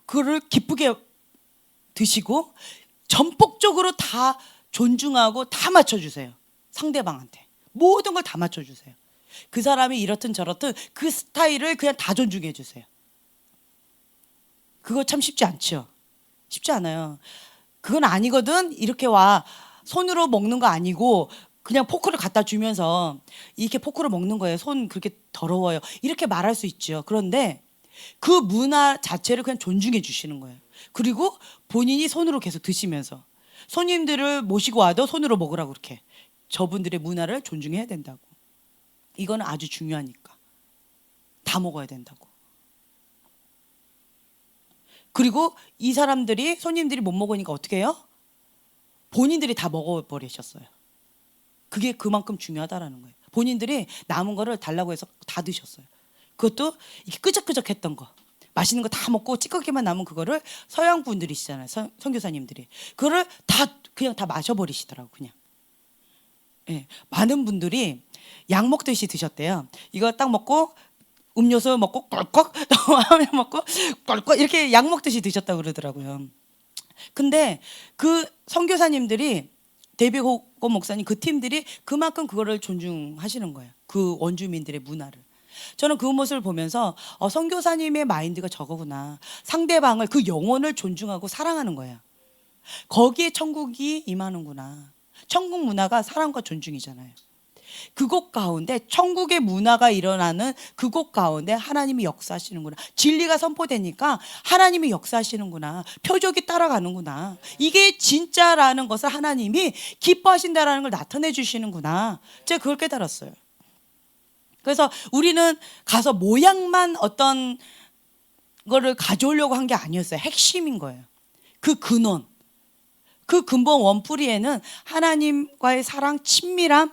그거를 기쁘게 드시고 전폭적으로 다 존중하고 다 맞춰주세요. 상대방한테 모든 걸 다 맞춰주세요. 그 사람이 이렇든 저렇든 그 스타일을 그냥 다 존중해 주세요. 그거 참 쉽지 않죠. 쉽지 않아요. 그건 아니거든. 이렇게 와 손으로 먹는 거 아니고 그냥 포크를 갖다 주면서 이렇게 포크로 먹는 거예요. 손 그렇게 더러워요. 이렇게 말할 수 있죠. 그런데 그 문화 자체를 그냥 존중해 주시는 거예요. 그리고 본인이 손으로 계속 드시면서 손님들을 모시고 와도 손으로 먹으라고 그렇게 저분들의 문화를 존중해야 된다고. 이거는 아주 중요하니까 다 먹어야 된다고. 그리고 이 사람들이 손님들이 못 먹으니까 어떻게 해요? 본인들이 다 먹어버리셨어요. 그게 그만큼 중요하다라는 거예요. 본인들이 남은 거를 달라고 해서 다 드셨어요. 그것도 이렇게 끄적끄적했던 거 맛있는 거 다 먹고 찌꺼기만 남은 그거를 서양 분들이시잖아요. 선교사님들이 그거를 다 그냥 다 마셔버리시더라고. 그냥 많은 분들이 약 먹듯이 드셨대요. 이거 딱 먹고 음료수 먹고 꿀꺽 라면 먹고 꿀꺽 이렇게 약 먹듯이 드셨다고 그러더라고요. 근데 그 선교사님들이 데이비호고 목사님 그 팀들이 그만큼 그거를 존중하시는 거예요. 그 원주민들의 문화를. 저는 그 모습을 보면서 선교사님의 마인드가 저거구나. 상대방을 그 영혼을 존중하고 사랑하는 거예요. 거기에 천국이 임하는구나. 천국 문화가 사랑과 존중이잖아요. 그곳 가운데 천국의 문화가 일어나는 그곳 가운데 하나님이 역사하시는구나. 진리가 선포되니까 하나님이 역사하시는구나. 표적이 따라가는구나. 이게 진짜라는 것을 하나님이 기뻐하신다라는 걸 나타내 주시는구나. 제가 그걸 깨달았어요. 그래서 우리는 가서 모양만 어떤 거를 가져오려고 한 게 아니었어요. 핵심인 거예요. 그 근원, 그 근본 원뿌리에는 하나님과의 사랑, 친밀함,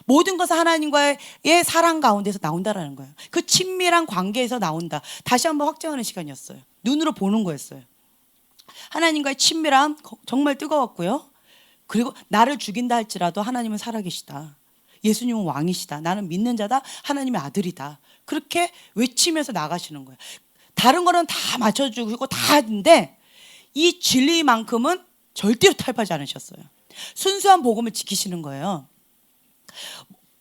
모든 것은 하나님과의 사랑 가운데서 나온다라는 거예요. 그 친밀한 관계에서 나온다. 다시 한번 확정하는 시간이었어요. 눈으로 보는 거였어요. 하나님과의 친밀함 정말 뜨거웠고요. 그리고 나를 죽인다 할지라도 하나님은 살아계시다. 예수님은 왕이시다. 나는 믿는 자다. 하나님의 아들이다. 그렇게 외치면서 나가시는 거예요. 다른 거는 다 맞춰주고 다 하는데 이 진리만큼은 절대로 타협하지 않으셨어요. 순수한 복음을 지키시는 거예요.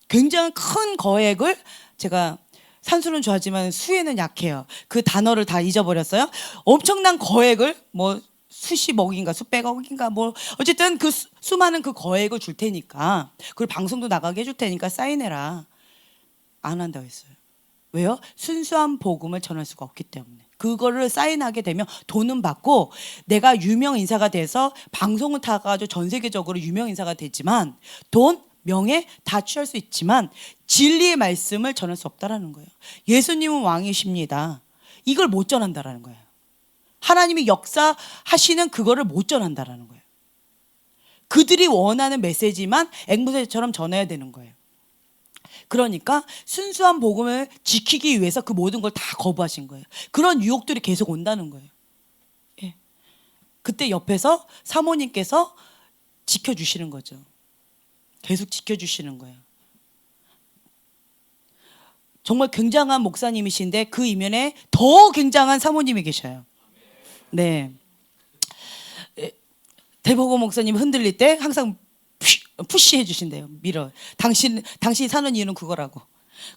굉장히 큰 거액을 제가 산수는 좋아하지만 수에는 약해요. 그 단어를 다 잊어버렸어요. 엄청난 거액을 뭐 수십억인가 수백억인가 뭐 어쨌든 그 수많은 그 거액을 줄 테니까 그리고 방송도 나가게 해줄 테니까 사인해라. 안 한다고 했어요. 왜요? 순수한 복음을 전할 수가 없기 때문에. 그거를 사인하게 되면 돈은 받고 내가 유명 인사가 돼서 방송을 타가지고 전 세계적으로 유명 인사가 되지만 돈, 명예 다 취할 수 있지만 진리의 말씀을 전할 수 없다라는 거예요. 예수님은 왕이십니다. 이걸 못 전한다라는 거예요. 하나님이 역사하시는 그거를 못 전한다라는 거예요. 그들이 원하는 메시지만 앵무새처럼 전해야 되는 거예요. 그러니까 순수한 복음을 지키기 위해서 그 모든 걸 다 거부하신 거예요. 그런 유혹들이 계속 온다는 거예요. 예. 그때 옆에서 사모님께서 지켜주시는 거죠. 계속 지켜주시는 거예요. 정말 굉장한 목사님이신데 그 이면에 더 굉장한 사모님이 계셔요. 네. 데이비호고 목사님 흔들릴 때 항상 푸시해 주신대요. 밀어. 당신이 사는 이유는 그거라고.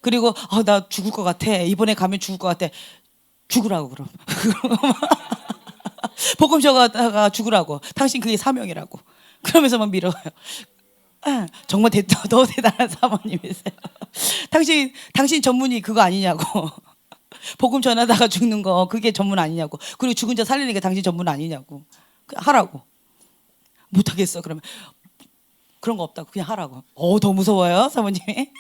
그리고 나 죽을 것 같아. 이번에 가면 죽을 것 같아. 죽으라고 그럼. 복음 전하다가 죽으라고. 당신 그게 사명이라고. 그러면서 막 밀어요. 정말 더 대단한 사모님이세요. 당신 전문이 그거 아니냐고. 복음 전하다가 죽는 거 그게 전문 아니냐고. 그리고 죽은 자 살리는 게 당신 전문 아니냐고. 하라고. 못하겠어. 그러면 그런 거 없다고 그냥 하라고. 더 무서워요 사모님이.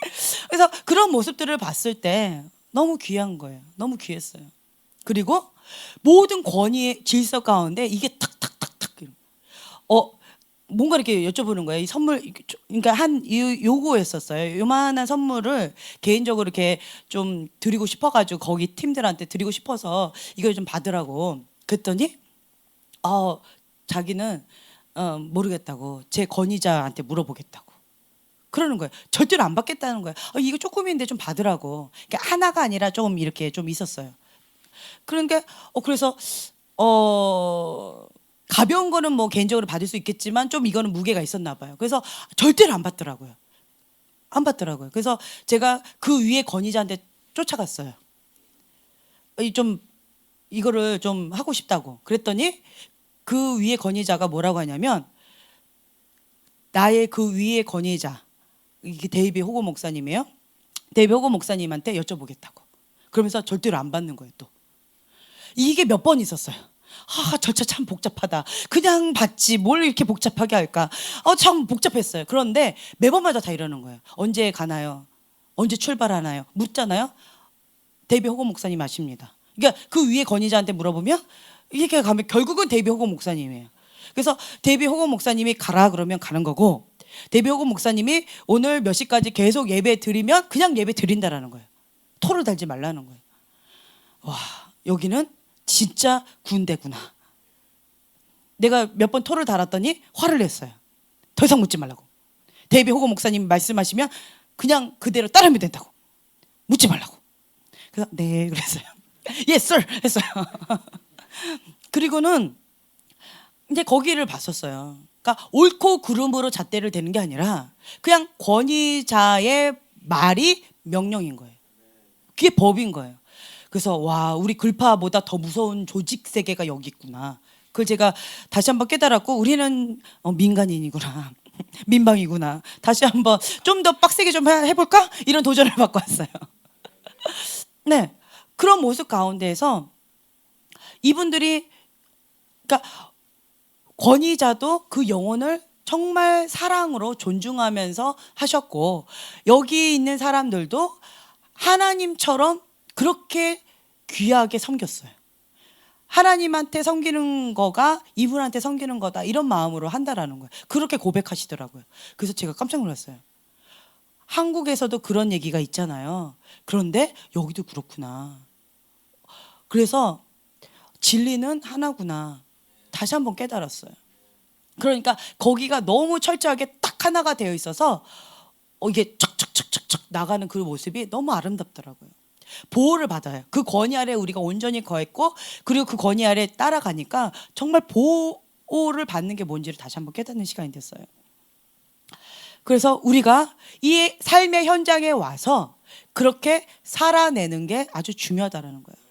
그래서 그런 모습들을 봤을 때 너무 귀한 거예요. 너무 귀했어요. 그리고 모든 권위의 질서 가운데 이게 탁탁탁탁 뭔가 이렇게 여쭤보는 거예요. 이 선물 그러니까 요구했었어요. 요만한 선물을 개인적으로 이렇게 좀 드리고 싶어가지고 거기 팀들한테 드리고 싶어서 이걸 좀 받으라고. 그랬더니 자기는 모르겠다고 제 권위자한테 물어보겠다고 그러는 거예요. 절대로 안 받겠다는 거예요. 이거 조금인데 좀 받으라고. 그러니까 하나가 아니라 좀 이렇게 좀 있었어요. 그런데 그래서 가벼운 거는 뭐 개인적으로 받을 수 있겠지만 좀 이거는 무게가 있었나 봐요. 그래서 절대로 안 받더라고요. 안 받더라고요. 그래서 제가 그 위에 권위자한테 쫓아갔어요. 좀 이거를 좀 하고 싶다고. 그랬더니 그 위에 권위자가 뭐라고 하냐면 나의 그 위에 권위자 이게 데이비 호고 목사님이에요. 데이비 호고 목사님한테 여쭤보겠다고. 그러면서 절대로 안 받는 거예요. 또 이게 몇 번 있었어요. 절차 참 복잡하다. 그냥 받지 뭘 이렇게 복잡하게 할까. 참 복잡했어요. 그런데 매번마다 다 이러는 거예요. 언제 가나요? 언제 출발하나요? 묻잖아요. 데이비 호고 목사님 아십니다. 그러니까 그 위에 권위자한테 물어보면 이렇게 가면 결국은 데이비 호고 목사님이에요. 그래서 데이비 호고 목사님이 가라 그러면 가는 거고 데이비 호고 목사님이 오늘 몇 시까지 계속 예배 드리면 그냥 예배 드린다라는 거예요. 토를 달지 말라는 거예요. 와, 여기는 진짜 군대구나. 내가 몇 번 토를 달았더니 화를 냈어요. 더 이상 묻지 말라고. 데이비 호고 목사님 말씀하시면 그냥 그대로 따르면 된다고. 묻지 말라고. 그래서 네 그랬어요. Yes sir 했어요. 그리고는 이제 거기를 봤었어요. 그러니까 옳고 그름으로 잣대를 대는 게 아니라 그냥 권위자의 말이 명령인 거예요. 그게 법인 거예요. 그래서 와 우리 글파보다 더 무서운 조직 세계가 여기 있구나. 그걸 제가 다시 한번 깨달았고 우리는 민간인이구나. 민방이구나. 다시 한번 좀 더 빡세게 좀 해볼까? 이런 도전을 받고 왔어요. 네, 그런 모습 가운데에서 이분들이 그러니까 권위자도 그 영혼을 정말 사랑으로 존중하면서 하셨고 여기 있는 사람들도 하나님처럼 그렇게 귀하게 섬겼어요. 하나님한테 섬기는 거가 이분한테 섬기는 거다 이런 마음으로 한다라는 거예요. 그렇게 고백하시더라고요. 그래서 제가 깜짝 놀랐어요. 한국에서도 그런 얘기가 있잖아요. 그런데 여기도 그렇구나. 그래서 진리는 하나구나. 다시 한번 깨달았어요. 그러니까 거기가 너무 철저하게 딱 하나가 되어 있어서 이게 척척척척척 나가는 그 모습이 너무 아름답더라고요. 보호를 받아요. 그 권위 아래 우리가 온전히 거했고 그리고 그 권위 아래 따라가니까 정말 보호를 받는 게 뭔지를 다시 한번 깨닫는 시간이 됐어요. 그래서 우리가 이 삶의 현장에 와서 그렇게 살아내는 게 아주 중요하다는 거예요.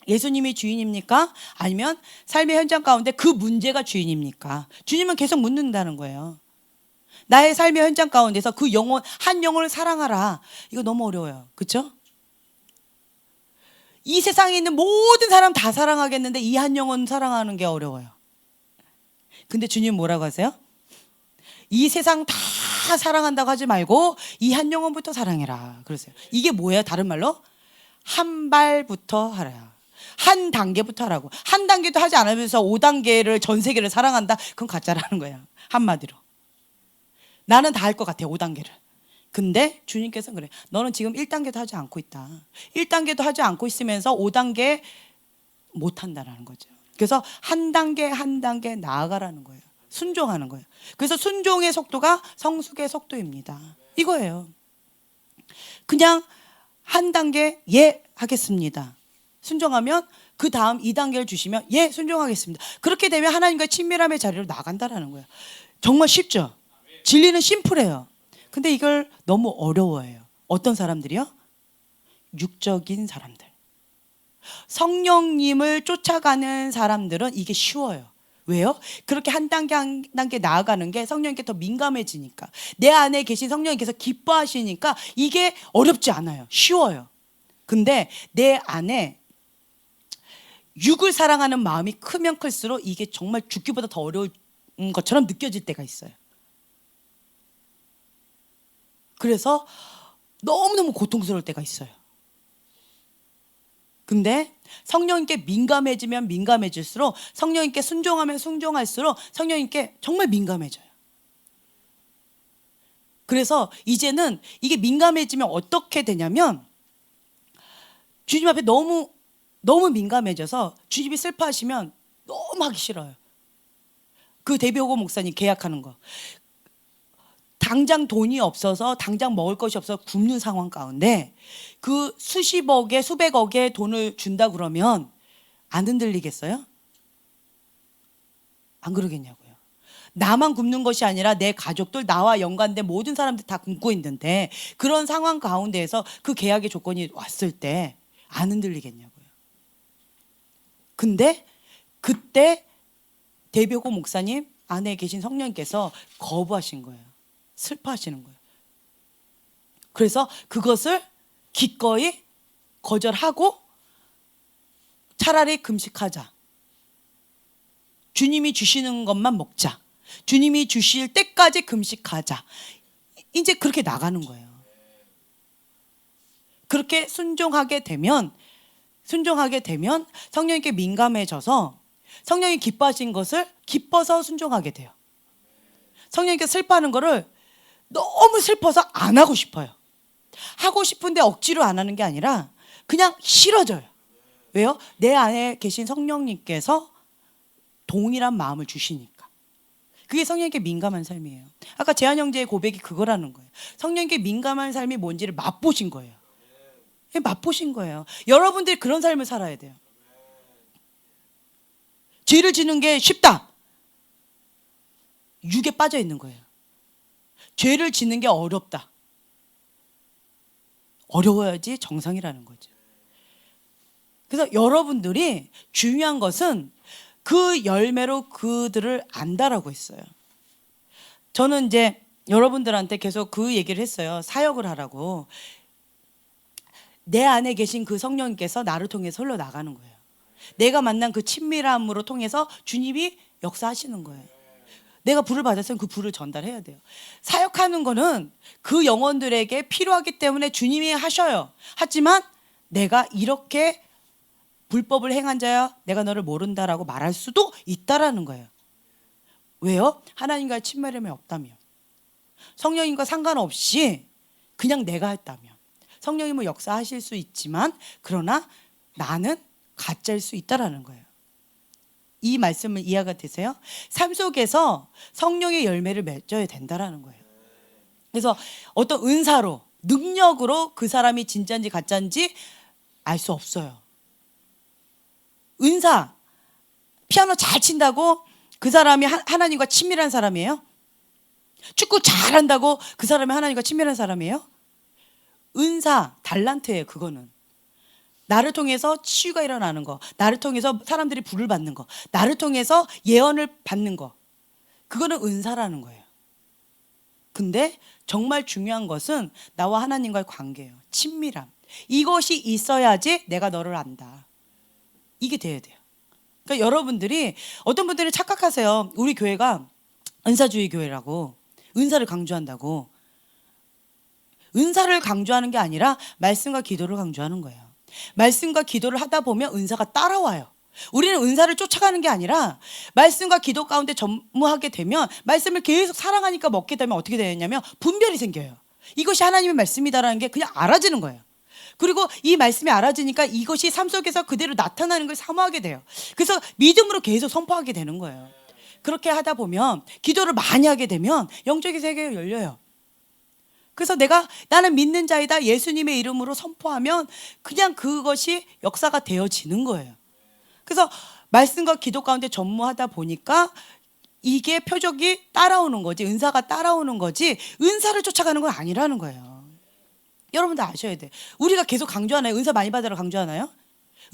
예수님이 주인입니까? 아니면 삶의 현장 가운데 그 문제가 주인입니까? 주님은 계속 묻는다는 거예요. 나의 삶의 현장 가운데서 그 영혼 한 영혼을 사랑하라. 이거 너무 어려워요. 그렇죠? 이 세상에 있는 모든 사람 다 사랑하겠는데 이 한 영혼 사랑하는 게 어려워요. 근데 주님 뭐라고 하세요? 이 세상 다 사랑한다고 하지 말고 이 한 영혼부터 사랑해라. 그러세요. 이게 뭐예요? 다른 말로 한 발부터 하라. 한 단계부터 하라고. 한 단계도 하지 않으면서 5단계를 전 세계를 사랑한다? 그건 가짜라는 거야. 한마디로. 나는 다 할 것 같아 5단계를. 근데 주님께서는 그래. 너는 지금 1단계도 하지 않고 있다. 1단계도 하지 않고 있으면서 5단계 못한다라는 거죠. 그래서 한 단계 한 단계 나아가라는 거예요. 순종하는 거예요. 그래서 순종의 속도가 성숙의 속도입니다. 이거예요. 그냥 한 단계 예 하겠습니다. 순종하면 그 다음 2단계를 주시면 예 순종하겠습니다. 그렇게 되면 하나님과의 친밀함의 자리로 나간다라는 거예요. 정말 쉽죠? 진리는 심플해요. 근데 이걸 너무 어려워해요. 어떤 사람들이요? 육적인 사람들. 성령님을 쫓아가는 사람들은 이게 쉬워요. 왜요? 그렇게 한 단계 한 단계 나아가는 게 성령님께 더 민감해지니까. 내 안에 계신 성령님께서 기뻐하시니까 이게 어렵지 않아요. 쉬워요. 근데 내 안에 육을 사랑하는 마음이 크면 클수록 이게 정말 죽기보다 더 어려운 것처럼 느껴질 때가 있어요. 그래서 너무너무 고통스러울 때가 있어요. 근데 성령님께 민감해지면 민감해질수록 성령님께 순종하면 순종할수록 성령님께 정말 민감해져요. 그래서 이제는 이게 민감해지면 어떻게 되냐면 주님 앞에 너무 민감해져서 주님이 슬퍼하시면 너무 하기 싫어요. 그 대비호고 목사님 계약하는 거. 당장 돈이 없어서 당장 먹을 것이 없어서 굶는 상황 가운데 그 수십억에 수백억의 돈을 준다 그러면 안 흔들리겠어요? 안 그러겠냐고요. 나만 굶는 것이 아니라 내 가족들, 나와 연관된 모든 사람들 다 굶고 있는데 그런 상황 가운데에서 그 계약의 조건이 왔을 때 안 흔들리겠냐고요. 근데 그때 대비호고 목사님 안에 계신 성령님께서 거부하신 거예요. 슬퍼하시는 거예요. 그래서 그것을 기꺼이 거절하고 차라리 금식하자. 주님이 주시는 것만 먹자. 주님이 주실 때까지 금식하자. 이제 그렇게 나가는 거예요. 그렇게 순종하게 되면 성령님께 민감해져서 성령이 기뻐하신 것을 기뻐서 순종하게 돼요. 성령님께 슬퍼하는 거를 너무 슬퍼서 안 하고 싶어요. 하고 싶은데 억지로 안 하는 게 아니라 그냥 싫어져요. 왜요? 내 안에 계신 성령님께서 동일한 마음을 주시니까. 그게 성령님께 민감한 삶이에요. 아까 재한 형제의 고백이 그거라는 거예요. 성령님께 민감한 삶이 뭔지를 맛보신 거예요. 맛보신 거예요. 여러분들이 그런 삶을 살아야 돼요. 죄를 지는 게 쉽다. 육에 빠져 있는 거예요. 죄를 짓는 게 어렵다. 어려워야지 정상이라는 거죠. 그래서 여러분들이 중요한 것은 그 열매로 그들을 안다라고 했어요. 저는 이제 여러분들한테 계속 그 얘기를 했어요. 사역을 하라고. 내 안에 계신 그 성령님께서 나를 통해서 흘러나가는 거예요. 내가 만난 그 친밀함으로 통해서 주님이 역사하시는 거예요. 내가 불을 받았으면 그 불을 전달해야 돼요. 사역하는 거는 그 영혼들에게 필요하기 때문에 주님이 하셔요. 하지만 내가 이렇게 불법을 행한 자야 내가 너를 모른다라고 말할 수도 있다라는 거예요. 왜요? 하나님과의 친밀함이 없다며. 성령님과 상관없이 그냥 내가 했다며. 성령님은 역사하실 수 있지만 그러나 나는 가짜일 수 있다라는 거예요. 이 말씀을 이해가 되세요? 삶 속에서 성령의 열매를 맺어야 된다라는 거예요. 그래서 어떤 은사로, 능력으로 그 사람이 진짜인지 가짜인지 알 수 없어요. 은사, 피아노 잘 친다고 그 사람이 하나님과 친밀한 사람이에요? 축구 잘한다고 그 사람이 하나님과 친밀한 사람이에요? 은사, 달란트예요. 그거는. 나를 통해서 치유가 일어나는 거, 나를 통해서 사람들이 불을 받는 거, 나를 통해서 예언을 받는 거, 그거는 은사라는 거예요. 근데 정말 중요한 것은 나와 하나님과의 관계예요. 친밀함. 이것이 있어야지 내가 너를 안다. 이게 돼야 돼요. 그러니까 여러분들이, 어떤 분들은 착각하세요. 우리 교회가 은사주의 교회라고, 은사를 강조한다고. 은사를 강조하는 게 아니라 말씀과 기도를 강조하는 거예요. 말씀과 기도를 하다 보면 은사가 따라와요. 우리는 은사를 쫓아가는 게 아니라 말씀과 기도 가운데 전무하게 되면 말씀을 계속 사랑하니까 먹게 되면 어떻게 되냐면 분별이 생겨요. 이것이 하나님의 말씀이다라는 게 그냥 알아지는 거예요. 그리고 이 말씀이 알아지니까 이것이 삶 속에서 그대로 나타나는 걸 사모하게 돼요. 그래서 믿음으로 계속 선포하게 되는 거예요. 그렇게 하다 보면, 기도를 많이 하게 되면 영적인 세계가 열려요. 그래서 나는 믿는 자이다 예수님의 이름으로 선포하면 그냥 그것이 역사가 되어지는 거예요. 그래서 말씀과 기도 가운데 전무하다 보니까 이게 표적이 따라오는 거지, 은사가 따라오는 거지, 은사를 쫓아가는 건 아니라는 거예요. 여러분들 아셔야 돼. 우리가 계속 강조하나요? 은사 많이 받으라 강조하나요?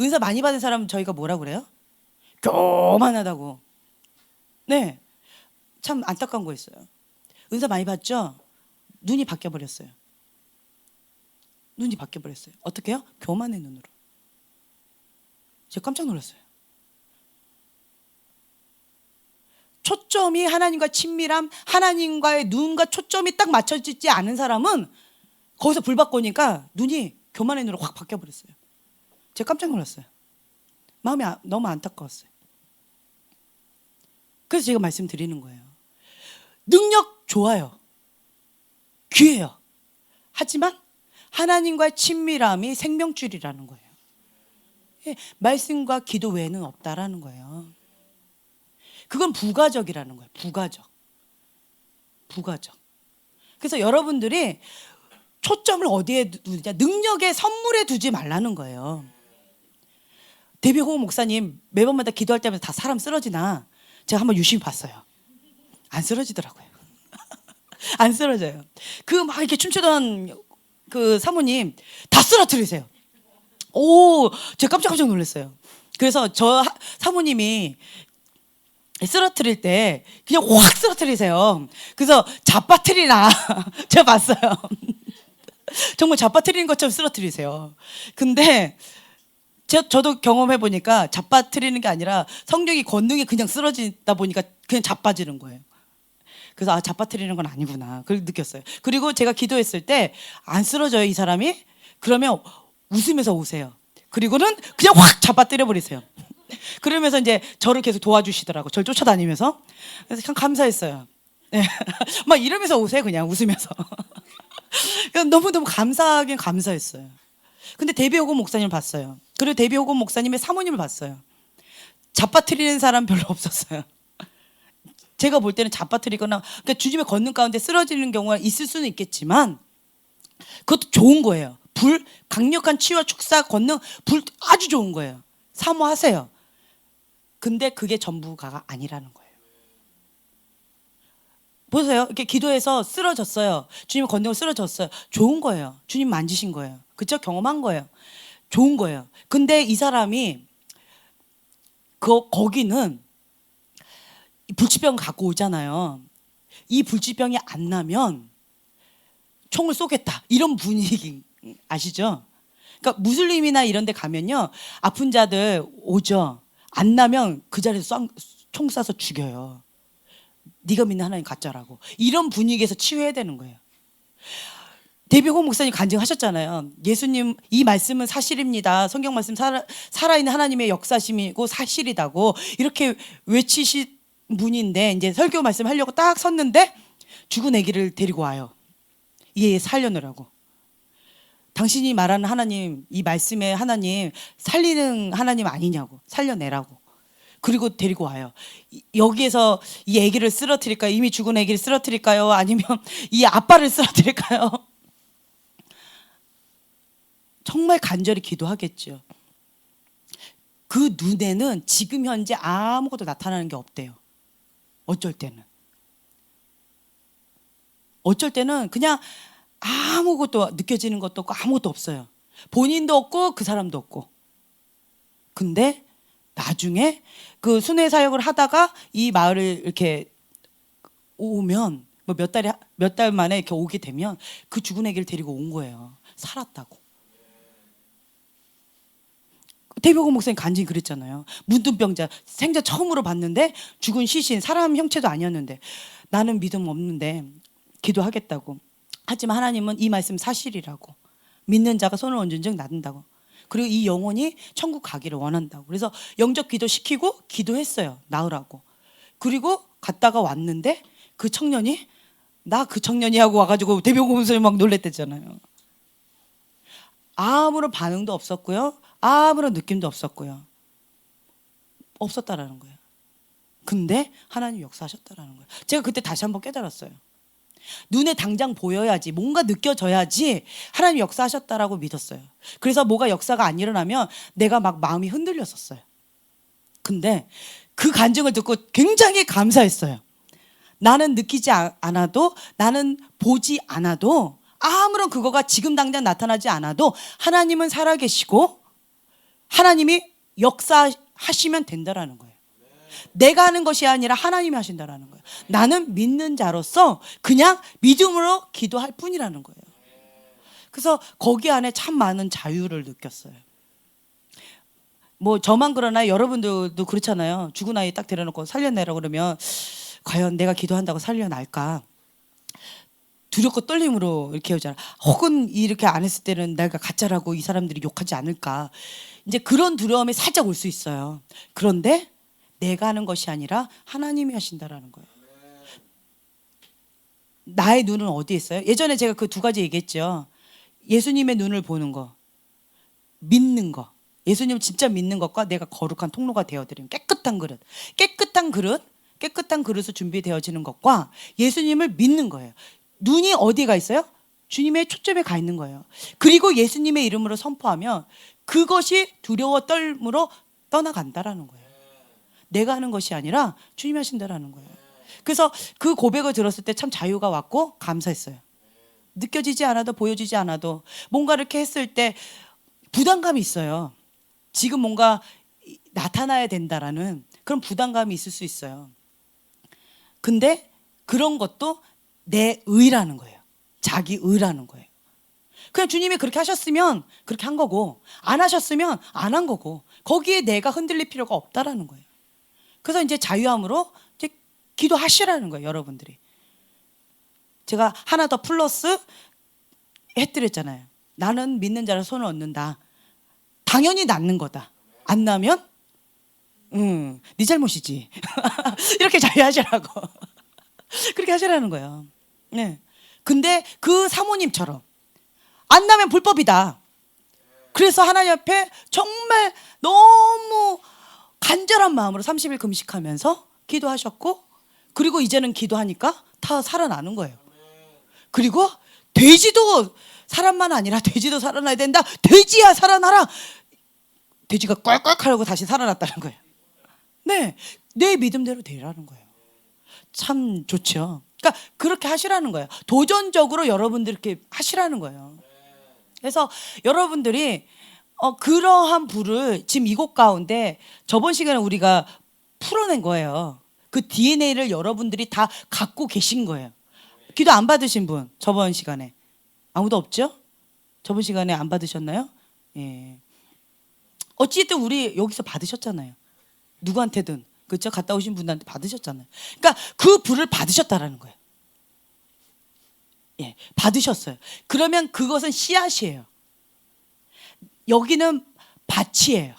은사 많이 받은 사람은 저희가 뭐라 그래요? 교만하다고. 네, 참 안타까운 거였어요. 은사 많이 받죠? 눈이 바뀌어버렸어요. 눈이 바뀌어버렸어요. 어떻게 해요? 교만의 눈으로. 제가 깜짝 놀랐어요. 초점이 하나님과 친밀함, 하나님과의 눈과 초점이 딱 맞춰지지 않은 사람은 거기서 불 받고 오니까 눈이 교만의 눈으로 확 바뀌어버렸어요. 제가 깜짝 놀랐어요. 마음이 너무 안타까웠어요. 그래서 제가 말씀드리는 거예요. 능력 좋아요. 귀해요. 하지만 하나님과의 친밀함이 생명줄이라는 거예요. 말씀과 기도 외에는 없다라는 거예요. 그건 부가적이라는 거예요. 부가적. 그래서 여러분들이 초점을 어디에 두느냐, 능력의 선물에 두지 말라는 거예요. 데뷔호 목사님 매번마다 기도할 때마다 다 사람 쓰러지나 제가 한번 유심히 봤어요. 안 쓰러지더라고요. 안 쓰러져요. 그 막 이렇게 춤추던 그 사모님 다 쓰러뜨리세요. 오, 제가 깜짝 놀랐어요. 그래서 저 사모님이 쓰러뜨릴 때 그냥 확 쓰러뜨리세요. 그래서 잡아뜨리나 제가 봤어요. 정말 잡아뜨리는 것처럼 쓰러뜨리세요. 근데 저도 경험해 보니까 잡아뜨리는 게 아니라 성령이 권능이 그냥 쓰러지다 보니까 그냥 자빠지는 거예요. 그래서 아, 잡아뜨리는 건 아니구나. 그걸 느꼈어요. 그리고 제가 기도했을 때 안 쓰러져요, 이 사람이? 그러면 웃으면서 오세요. 그리고는 그냥 확 잡아뜨려 버리세요. 그러면서 이제 저를 계속 도와주시더라고. 저를 쫓아다니면서. 그래서 참 감사했어요. 네. 막 이러면서 오세요, 그냥 웃으면서. 너무너무 감사하긴 감사했어요. 근데 데뷔호건 목사님을 봤어요. 그리고 데뷔호건 목사님의 사모님을 봤어요. 잡아뜨리는 사람 별로 없었어요. 제가 볼 때는 잡아뜨리거나 그러니까 주님의 권능 가운데 쓰러지는 경우가 있을 수는 있겠지만 그것도 좋은 거예요. 강력한 치유와 축사 권능 아주 좋은 거예요. 사모하세요. 근데 그게 전부가 아니라는 거예요. 보세요. 이렇게 기도해서 쓰러졌어요. 주님의 권능을 쓰러졌어요. 좋은 거예요. 주님 만지신 거예요. 그렇죠? 경험한 거예요. 좋은 거예요. 근데 이 사람이 거기는 불치병 갖고 오잖아요. 이 불치병이 안 나면 총을 쏘겠다. 이런 분위기 아시죠? 그러니까 무슬림이나 이런 데 가면요. 아픈 자들 오죠. 안 나면 그 자리에서 총 쏴서 죽여요. 네가 믿는 하나님 가짜라고. 이런 분위기에서 치유해야 되는 거예요. 데뷔호 목사님 간증하셨잖아요. 예수님 이 말씀은 사실입니다. 성경 말씀 살아있는 하나님의 역사심이고 사실이다고 이렇게 외치신 분인데 이제 설교 말씀하려고 딱 섰는데 죽은 아기를 데리고 와요. 얘 살려내라고. 당신이 말하는 하나님, 이 말씀의 하나님 살리는 하나님 아니냐고. 살려내라고. 그리고 데리고 와요. 여기에서 이 아기를 쓰러뜨릴까요? 이미 죽은 아기를 쓰러뜨릴까요? 아니면 이 아빠를 쓰러뜨릴까요? 정말 간절히 기도하겠죠. 그 눈에는 지금 현재 아무것도 나타나는 게 없대요. 어쩔 때는 그냥 아무것도 느껴지는 것도 없고 아무것도 없어요. 본인도 없고 그 사람도 없고. 근데 나중에 그 순회 사역을 하다가 이 마을을 이렇게 오면 뭐 몇 달 만에 이렇게 오게 되면 그 죽은 아기를 데리고 온 거예요. 살았다고. 데뷔호 목사님 간증이 그랬잖아요. 문둥병자 생전 처음으로 봤는데 죽은 시신 사람 형체도 아니었는데 나는 믿음 없는데 기도하겠다고. 하지만 하나님은 이 말씀 사실이라고. 믿는 자가 손을 얹은즉 낫는다고. 그리고 이 영혼이 천국 가기를 원한다고. 그래서 영접 기도 시키고 기도했어요. 나으라고. 그리고 갔다가 왔는데 그 청년이 나 그 청년이 하고 와가지고 데뷔호 목사님 막 놀랬댔잖아요. 아무런 반응도 없었고요. 아무런 느낌도 없었고요. 없었다라는 거예요. 근데 하나님 역사하셨다라는 거예요. 제가 그때 다시 한번 깨달았어요. 눈에 당장 보여야지, 뭔가 느껴져야지 하나님 역사하셨다라고 믿었어요. 그래서 뭐가 역사가 안 일어나면 내가 막 마음이 흔들렸었어요. 근데 그 간증을 듣고 굉장히 감사했어요. 나는 느끼지 않아도, 나는 보지 않아도, 아무런 그거가 지금 당장 나타나지 않아도 하나님은 살아계시고 하나님이 역사하시면 된다라는 거예요. 내가 하는 것이 아니라 하나님이 하신다라는 거예요. 나는 믿는 자로서 그냥 믿음으로 기도할 뿐이라는 거예요. 그래서 거기 안에 참 많은 자유를 느꼈어요. 뭐 저만 그러나 여러분들도 그렇잖아요. 죽은 아이 딱 데려놓고 살려내라 그러면 과연 내가 기도한다고 살려날까? 두렵고 떨림으로 이렇게 오잖아. 혹은 이렇게 안 했을 때는 내가 가짜라고 이 사람들이 욕하지 않을까. 이제 그런 두려움이 살짝 올 수 있어요. 그런데 내가 하는 것이 아니라 하나님이 하신다라는 거예요. 나의 눈은 어디에 있어요? 예전에 제가 그 두 가지 얘기했죠. 예수님의 눈을 보는 거, 믿는 거. 예수님 진짜 믿는 것과 내가 거룩한 통로가 되어드리는 깨끗한 그릇. 깨끗한 그릇, 깨끗한 그릇으로 준비되어지는 것과 예수님을 믿는 거예요. 눈이 어디가 있어요? 주님의 초점에 가 있는 거예요. 그리고 예수님의 이름으로 선포하면 그것이 두려워 떨므로 떠나간다라는 거예요. 내가 하는 것이 아니라 주님이 하신다라는 거예요. 그래서 그 고백을 들었을 때 참 자유가 왔고 감사했어요. 느껴지지 않아도 보여지지 않아도 뭔가 이렇게 했을 때 부담감이 있어요. 지금 뭔가 나타나야 된다라는 그런 부담감이 있을 수 있어요. 근데 그런 것도 내 의라는 거예요. 자기 의라는 거예요. 그냥 주님이 그렇게 하셨으면 그렇게 한 거고 안 하셨으면 안 한 거고 거기에 내가 흔들릴 필요가 없다라는 거예요. 그래서 이제 자유함으로 이제 기도하시라는 거예요, 여러분들이. 제가 하나 더 플러스 해드렸잖아요. 나는 믿는 자를 손을 얻는다. 당연히 낫는 거다. 안 나면 네 잘못이지. 이렇게 자유하시라고. 그렇게 하시라는 거예요. 네. 근데 그 사모님처럼 안 나면 불법이다. 그래서 하나님 앞에 정말 너무 간절한 마음으로 30일 금식하면서 기도하셨고 그리고 이제는 기도하니까 다 살아나는 거예요. 그리고 돼지도 사람만 아니라 돼지도 살아나야 된다. 돼지야 살아나라. 돼지가 꿀꿀하고 다시 살아났다는 거예요. 네, 내 믿음대로 되라는 거예요. 참 좋죠. 그러니까 그렇게 하시라는 거예요. 도전적으로 여러분들 이렇게 하시라는 거예요. 그래서 여러분들이 그러한 불을 지금 이곳 가운데 저번 시간에 우리가 풀어낸 거예요. 그 DNA를 여러분들이 다 갖고 계신 거예요. 기도 안 받으신 분 저번 시간에 아무도 없죠? 저번 시간에 안 받으셨나요? 예. 어찌됐든 우리 여기서 받으셨잖아요. 누구한테든 그렇죠? 갔다 오신 분한테 받으셨잖아요. 그러니까 그 불을 받으셨다라는 거예요. 예, 받으셨어요. 그러면 그것은 씨앗이에요. 여기는 밭이에요.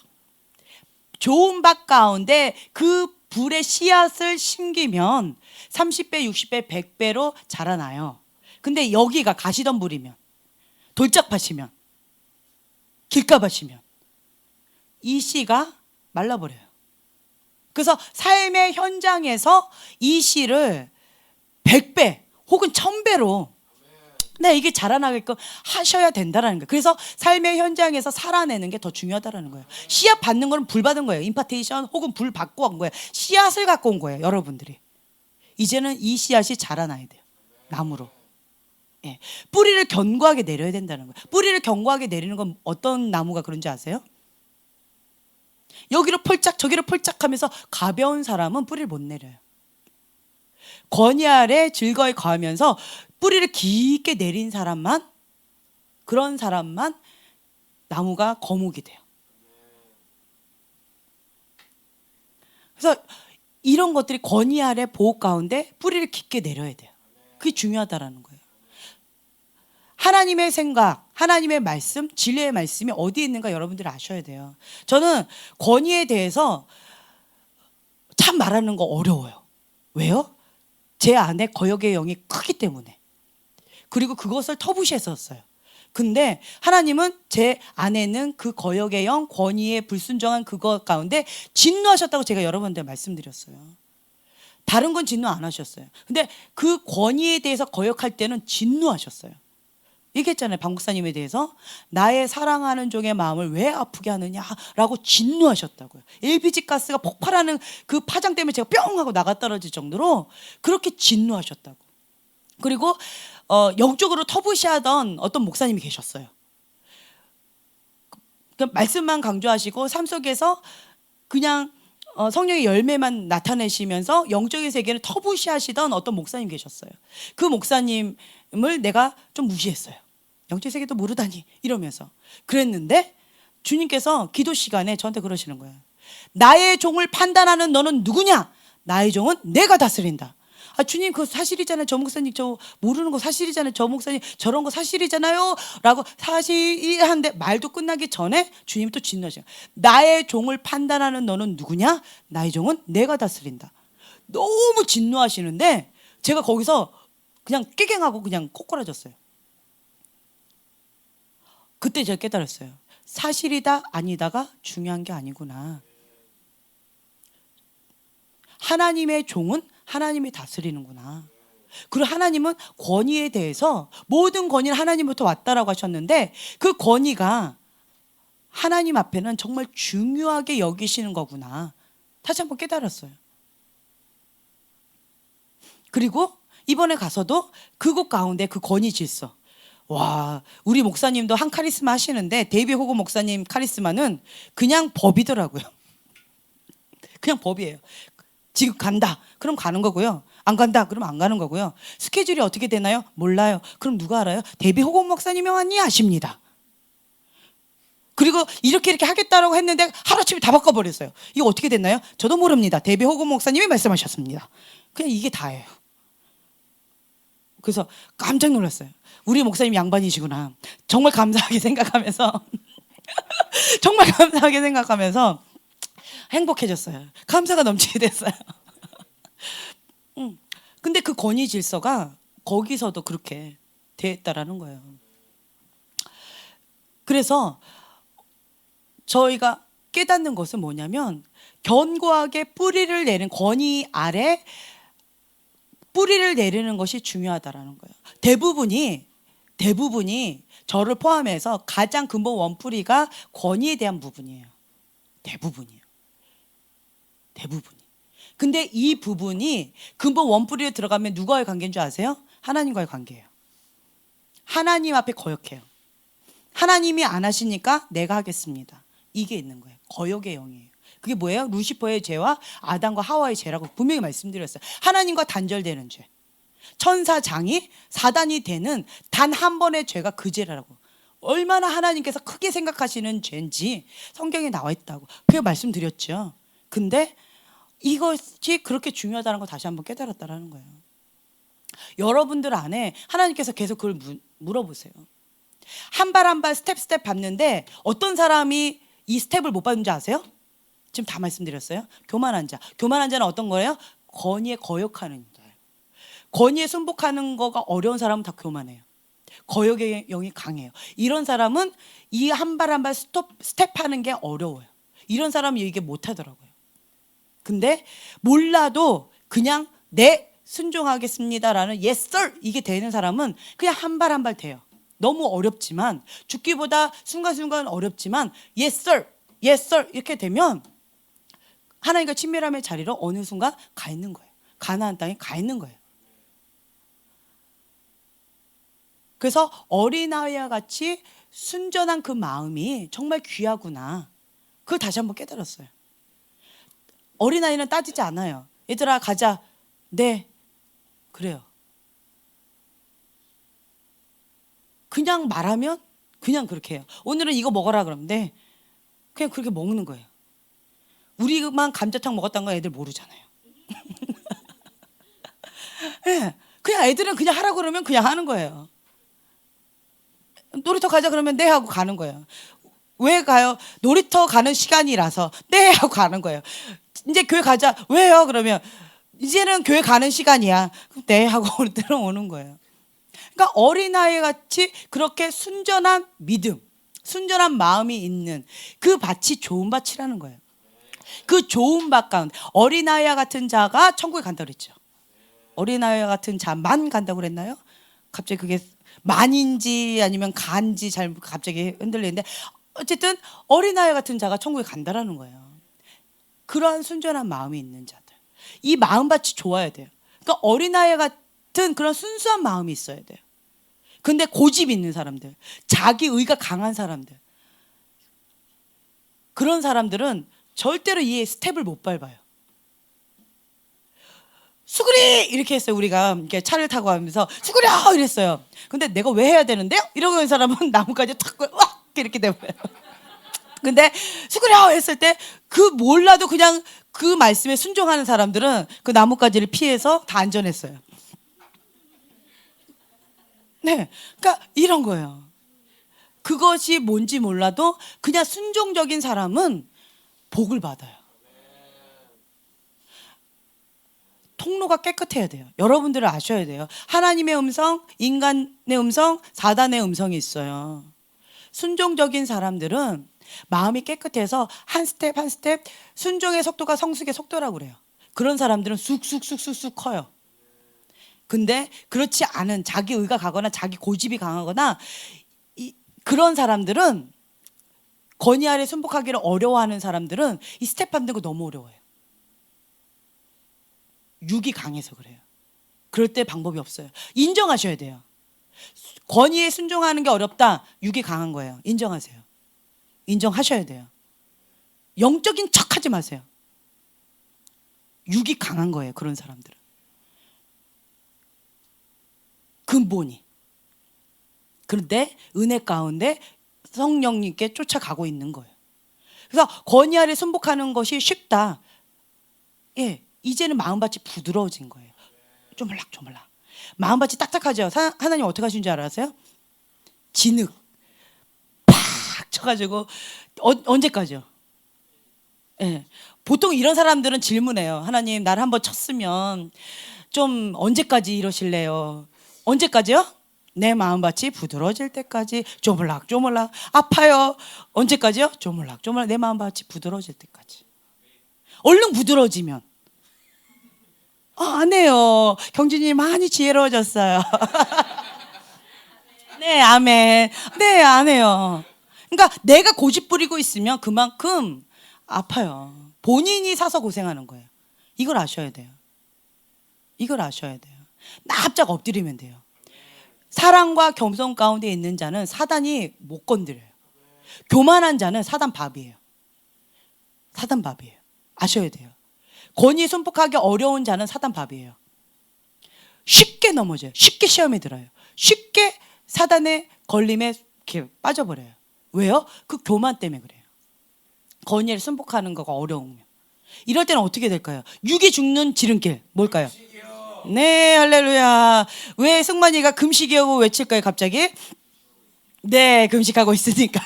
좋은 밭 가운데 그 불의 씨앗을 심기면 30배, 60배, 100배로 자라나요. 근데 여기가 가시던 불이면 돌짝밭이면 길가밭이면 이 씨가 말라버려요. 그래서 삶의 현장에서 이 씨를 100배 혹은 1000배로 네, 이게 자라나게끔 하셔야 된다라는 거예요. 그래서 삶의 현장에서 살아내는 게 더 중요하다라는 거예요. 씨앗 받는 거는 불 받은 거예요. 임파테이션 혹은 불 받고 온 거예요. 씨앗을 갖고 온 거예요, 여러분들이. 이제는 이 씨앗이 자라나야 돼요. 나무로. 예. 뿌리를 견고하게 내려야 된다는 거예요. 뿌리를 견고하게 내리는 건 어떤 나무가 그런지 아세요? 여기로 폴짝 저기로 폴짝 하면서 가벼운 사람은 뿌리를 못 내려요. 권위 아래 즐거이 거하면서 뿌리를 깊게 내린 사람만 그런 사람만 나무가 거목이 돼요. 그래서 이런 것들이 권위 아래 보호 가운데 뿌리를 깊게 내려야 돼요. 그게 중요하다라는 거예요. 하나님의 생각, 하나님의 말씀, 진리의 말씀이 어디에 있는가 여러분들이 아셔야 돼요. 저는 권위에 대해서 참 말하는 거 어려워요. 왜요? 제 안에 거역의 영이 크기 때문에. 그리고 그것을 터부시했었어요. 근데 하나님은 제 안에는 그 거역의 영, 권위에 불순종한 그것 가운데 진노하셨다고 제가 여러분한테 말씀드렸어요. 다른 건 진노 안 하셨어요. 근데 그 권위에 대해서 거역할 때는 진노하셨어요. 얘기했잖아요. 박 목사님에 대해서 나의 사랑하는 종의 마음을 왜 아프게 하느냐라고 진노하셨다고요. LPG 가스가 폭발하는 그 파장 때문에 제가 뿅 하고 나가 떨어질 정도로 그렇게 진노하셨다고. 그리고 영적으로 터부시하던 어떤 목사님이 계셨어요. 그 말씀만 강조하시고 삶 속에서 그냥 성령의 열매만 나타내시면서 영적인 세계를 터부시하시던 어떤 목사님 계셨어요. 그 목사님을 내가 좀 무시했어요. 영적인 세계도 모르다니 이러면서 그랬는데 주님께서 기도 시간에 저한테 그러시는 거예요. 나의 종을 판단하는 너는 누구냐? 나의 종은 내가 다스린다. 아, 주님 그거 사실이잖아요. 저 목사님 저 모르는 거 사실이잖아요. 저 목사님 저런 거 사실이잖아요. 라고 사실한데 말도 끝나기 전에 주님이 또 진노하셔요. 나의 종을 판단하는 너는 누구냐? 나의 종은 내가 다스린다. 너무 진노하시는데 제가 거기서 그냥 깨갱하고 그냥 코꼬라졌어요. 그때 제가 깨달았어요. 사실이다 아니다가 중요한 게 아니구나. 하나님의 종은 하나님이 다스리는구나. 그리고 하나님은 권위에 대해서 모든 권위는 하나님부터 왔다라고 하셨는데 그 권위가 하나님 앞에는 정말 중요하게 여기시는 거구나. 다시 한번 깨달았어요. 그리고 이번에 가서도 그곳 가운데 그 권위 질서. 와, 우리 목사님도 한 카리스마 하시는데 데이비 호거 목사님 카리스마는 그냥 법이더라고요. 그냥 법이에요. 지금 간다. 그럼 가는 거고요. 안 간다. 그럼 안 가는 거고요. 스케줄이 어떻게 되나요? 몰라요. 그럼 누가 알아요? 데이비 호거 목사님이 아십니다. 그리고 이렇게 하겠다라고 했는데 하루아침에 다 바꿔버렸어요. 이거 어떻게 됐나요? 저도 모릅니다. 데이비 호거 목사님이 말씀하셨습니다. 그냥 이게 다예요. 그래서 깜짝 놀랐어요. 우리 목사님 양반이시구나. 정말 감사하게 생각하면서 정말 감사하게 생각하면서 행복해졌어요. 감사가 넘치게 됐어요. 근데 그 권위 질서가 거기서도 그렇게 됐다라는 거예요. 그래서 저희가 깨닫는 것은 뭐냐면 견고하게 뿌리를 내는 권위 아래 뿌리를 내리는 것이 중요하다라는 거예요. 대부분이 저를 포함해서 가장 근본 원뿌리가 권위에 대한 부분이에요. 대부분이. 근데 이 부분이 근본 원뿌리에 들어가면 누가의 관계인 줄 아세요? 하나님과의 관계예요. 하나님 앞에 거역해요. 하나님이 안 하시니까 내가 하겠습니다. 이게 있는 거예요. 거역의 영이에요. 그게 뭐예요? 루시퍼의 죄와 아담과 하와의 죄라고 분명히 말씀드렸어요. 하나님과 단절되는 죄. 천사장이 사단이 되는 단 한 번의 죄가 그 죄라고. 얼마나 하나님께서 크게 생각하시는 죄인지 성경에 나와 있다고. 그게 말씀드렸죠. 근데 이것이 그렇게 중요하다는 거 다시 한번 깨달았다는 거예요. 여러분들 안에 하나님께서 계속 그걸 물어보세요. 한 발 한 발 스텝 밟는데 어떤 사람이 이 스텝을 못 밟는지 아세요? 지금 다 말씀드렸어요. 교만한 자. 교만한 자는 어떤 거예요? 권위에 거역하는 자예요. 권위에 순복하는 거가 어려운 사람은 다 교만해요. 거역의 영이 강해요. 이런 사람은 이 한 발 한 발 스텝하는 게 어려워요. 이런 사람은 이게 못하더라고요. 근데 몰라도 그냥 네 순종하겠습니다라는 yes sir 이게 되는 사람은 그냥 한 발 한 발 돼요. 너무 어렵지만 죽기보다 순간순간 어렵지만 yes sir, yes sir 이렇게 되면 하나님과 친밀함의 자리로 어느 순간 가 있는 거예요. 가나안 땅에 가 있는 거예요. 그래서 어린아이와 같이 순전한 그 마음이 정말 귀하구나. 그걸 다시 한번 깨달았어요. 어린아이는 따지지 않아요. 얘들아 가자. 네. 그래요. 그냥 말하면 그냥 그렇게 해요. 오늘은 이거 먹어라 그러면 네. 그냥 그렇게 먹는 거예요. 우리만 감자탕 먹었다는 건 애들 모르잖아요. 네. 그냥 애들은 그냥 하라고 그러면 그냥 하는 거예요. 놀이터 가자 그러면 네 하고 가는 거예요. 왜 가요? 놀이터 가는 시간이라서 네 하고 가는 거예요. 이제 교회 가자. 왜요? 그러면 이제는 교회 가는 시간이야. 네 하고 들어오는 거예요. 그러니까 어린아이 같이 그렇게 순전한 믿음, 순전한 마음이 있는 그 밭이 좋은 밭이라는 거예요. 그 좋은 밭 가운데 어린아이와 같은 자가 천국에 간다고 그랬죠. 어린아이와 같은 자만 간다고 그랬나요? 갑자기 그게 만인지 아니면 간지 잘 갑자기 흔들리는데 어쨌든 어린아이 같은 자가 천국에 간다라는 거예요. 그러한 순전한 마음이 있는 자들. 이 마음밭이 좋아야 돼요. 그러니까 어린아이 같은 그런 순수한 마음이 있어야 돼요. 근데 고집 있는 사람들, 자기 의가 강한 사람들, 그런 사람들은 절대로 이 스텝을 못 밟아요. 수그리 이렇게 했어요. 우리가 이렇게 차를 타고 가면서 수그려 이랬어요. 근데 내가 왜 해야 되는데요? 이러고 있는 사람은 나뭇가지 탁 와 이렇게 돼버려요. 근데 수그려 했을 때 그 몰라도 그냥 그 말씀에 순종하는 사람들은 그 나뭇가지를 피해서 다 안전했어요. 네, 그러니까 이런 거예요. 그것이 뭔지 몰라도 그냥 순종적인 사람은 복을 받아요. 통로가 깨끗해야 돼요. 여러분들은 아셔야 돼요. 하나님의 음성, 인간의 음성, 사단의 음성이 있어요. 순종적인 사람들은 마음이 깨끗해서 한 스텝 한 스텝 순종의 속도가 성숙의 속도라고 그래요. 그런 사람들은 쑥쑥쑥쑥쑥 커요. 근데 그렇지 않은 자기 의가 가거나 자기 고집이 강하거나 그런 사람들은 건의 아래 순복하기를 어려워하는 사람들은 이 스텝 밟는 거 너무 어려워요. 육이 강해서 그래요. 그럴 때 방법이 없어요. 인정하셔야 돼요. 권위에 순종하는 게 어렵다. 육이 강한 거예요. 인정하세요. 인정하셔야 돼요. 영적인 척 하지 마세요. 육이 강한 거예요. 그런 사람들은. 근본이. 그런데 은혜 가운데 성령님께 쫓아가고 있는 거예요. 그래서 권위 아래 순복하는 것이 쉽다. 예, 이제는 마음밭이 부드러워진 거예요. 쪼물락쪼물락. 마음밭이 딱딱하죠. 하나님 어떻게 하신 줄 알아세요? 진흙 팍 쳐가지고 언제까지요? 예, 보통 이런 사람들은 질문해요. 하나님 나를 한번 쳤으면 좀 언제까지 이러실래요? 언제까지요? 내 마음밭이 부드러워질 때까지. 쪼물락쪼물락. 아파요. 언제까지요? 쪼물락쪼물락. 내 마음밭이 부드러워질 때까지. 얼른 부드러워지면. 안 해요. 경진이 많이 지혜로워졌어요. 네, 아멘. 네, 안 해요. 그러니까 내가 고집 부리고 있으면 그만큼 아파요. 본인이 사서 고생하는 거예요. 이걸 아셔야 돼요. 이걸 아셔야 돼요. 납작 엎드리면 돼요. 사랑과 겸손 가운데 있는 자는 사단이 못 건드려요. 교만한 자는 사단 밥이에요. 사단 밥이에요. 아셔야 돼요. 권위에 순복하기 어려운 자는 사단 밥이에요. 쉽게 넘어져요. 쉽게 시험에 들어요. 쉽게 사단의 걸림에 이렇게 빠져버려요. 왜요? 그 교만 때문에 그래요. 권위에 순복하는 거가 어려우면. 이럴 때는 어떻게 될까요? 육이 죽는 지름길 뭘까요? 네, 할렐루야. 왜 승만이가 금식이라고 외칠까요, 갑자기? 네, 금식하고 있으니까.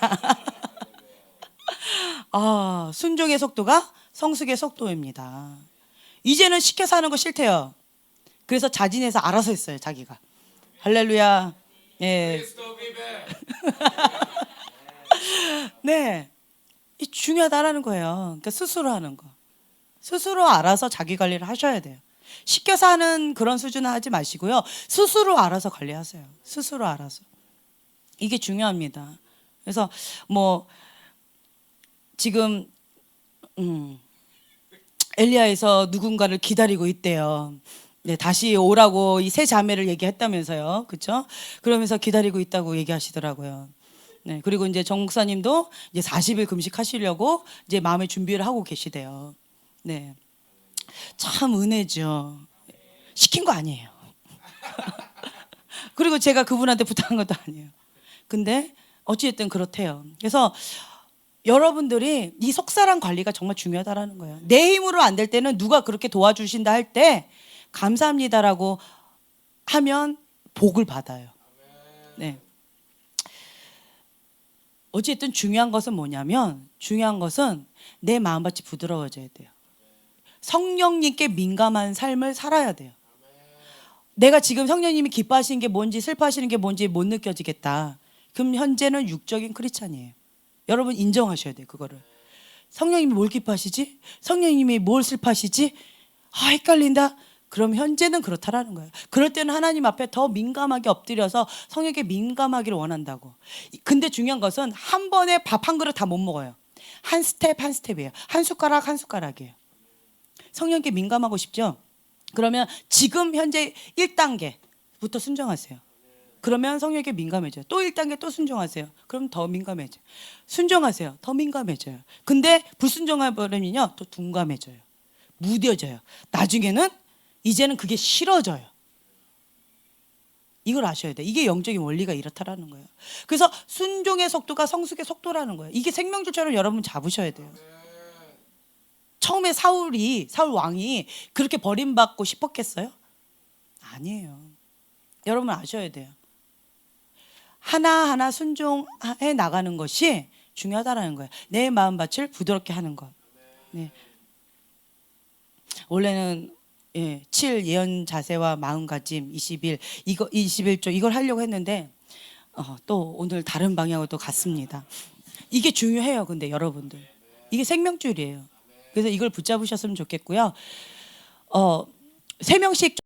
순종의 속도가 성숙의 속도입니다. 이제는 시켜서 하는 거 싫대요. 그래서 자진해서 알아서 했어요, 자기가. 할렐루야. 네. 네. 이 중요하다라는 거예요. 그러니까 스스로 하는 거. 스스로 알아서 자기 관리를 하셔야 돼요. 시켜서 하는 그런 수준은 하지 마시고요. 스스로 알아서 관리하세요. 스스로 알아서. 이게 중요합니다. 그래서 뭐 지금 엘리야에서 누군가를 기다리고 있대요. 네, 다시 오라고 이 세 자매를 얘기했다면서요. 그렇죠? 그러면서 기다리고 있다고 얘기하시더라고요. 네, 그리고 이제 정 목사님도 이제 40일 금식하시려고 이제 마음의 준비를 하고 계시대요. 네. 참 은혜죠. 시킨 거 아니에요. 그리고 제가 그분한테 부탁한 것도 아니에요. 근데 어찌됐든 그렇대요. 그래서 여러분들이 이 속사랑 관리가 정말 중요하다라는 거예요. 내 힘으로 안 될 때는 누가 그렇게 도와주신다 할 때 감사합니다라고 하면 복을 받아요. 네. 어찌됐든 중요한 것은 뭐냐면 중요한 것은 내 마음밭이 부드러워져야 돼요. 성령님께 민감한 삶을 살아야 돼요. 내가 지금 성령님이 기뻐하시는 게 뭔지 슬퍼하시는 게 뭔지 못 느껴지겠다. 그럼 현재는 육적인 크리스찬이에요. 여러분 인정하셔야 돼요. 그거를. 성령님이 뭘 기뻐하시지? 성령님이 뭘 슬퍼하시지? 헷갈린다. 그럼 현재는 그렇다라는 거예요. 그럴 때는 하나님 앞에 더 민감하게 엎드려서 성령에게 민감하기를 원한다고. 근데 중요한 것은 한 번에 밥 한 그릇 다 못 먹어요. 한 스텝 한 스텝이에요. 한 숟가락 한 숟가락이에요. 성령께 민감하고 싶죠? 그러면 지금 현재 1단계부터 순종하세요. 그러면 성령에게 민감해져요. 또 1단계 또 순종하세요. 그럼 더 민감해져요. 순종하세요. 더 민감해져요. 근데 불순종해버리면요 또 둔감해져요. 무뎌져요. 나중에는 이제는 그게 싫어져요. 이걸 아셔야 돼요. 이게 영적인 원리가 이렇다라는 거예요. 그래서 순종의 속도가 성숙의 속도라는 거예요. 이게 생명줄처럼 여러분 잡으셔야 돼요. 처음에 사울 왕이 그렇게 버림받고 싶었겠어요? 아니에요. 여러분 아셔야 돼요. 하나하나 순종해 나가는 것이 중요하다는 거예요. 내 마음밭을 부드럽게 하는 것. 네. 원래는 7 예언 자세와 마음가짐 21조 이걸 하려고 했는데 또 오늘 다른 방향으로 또 갔습니다. 이게 중요해요. 근데 여러분들 이게 생명줄이에요. 그래서 이걸 붙잡으셨으면 좋겠고요. 세 명씩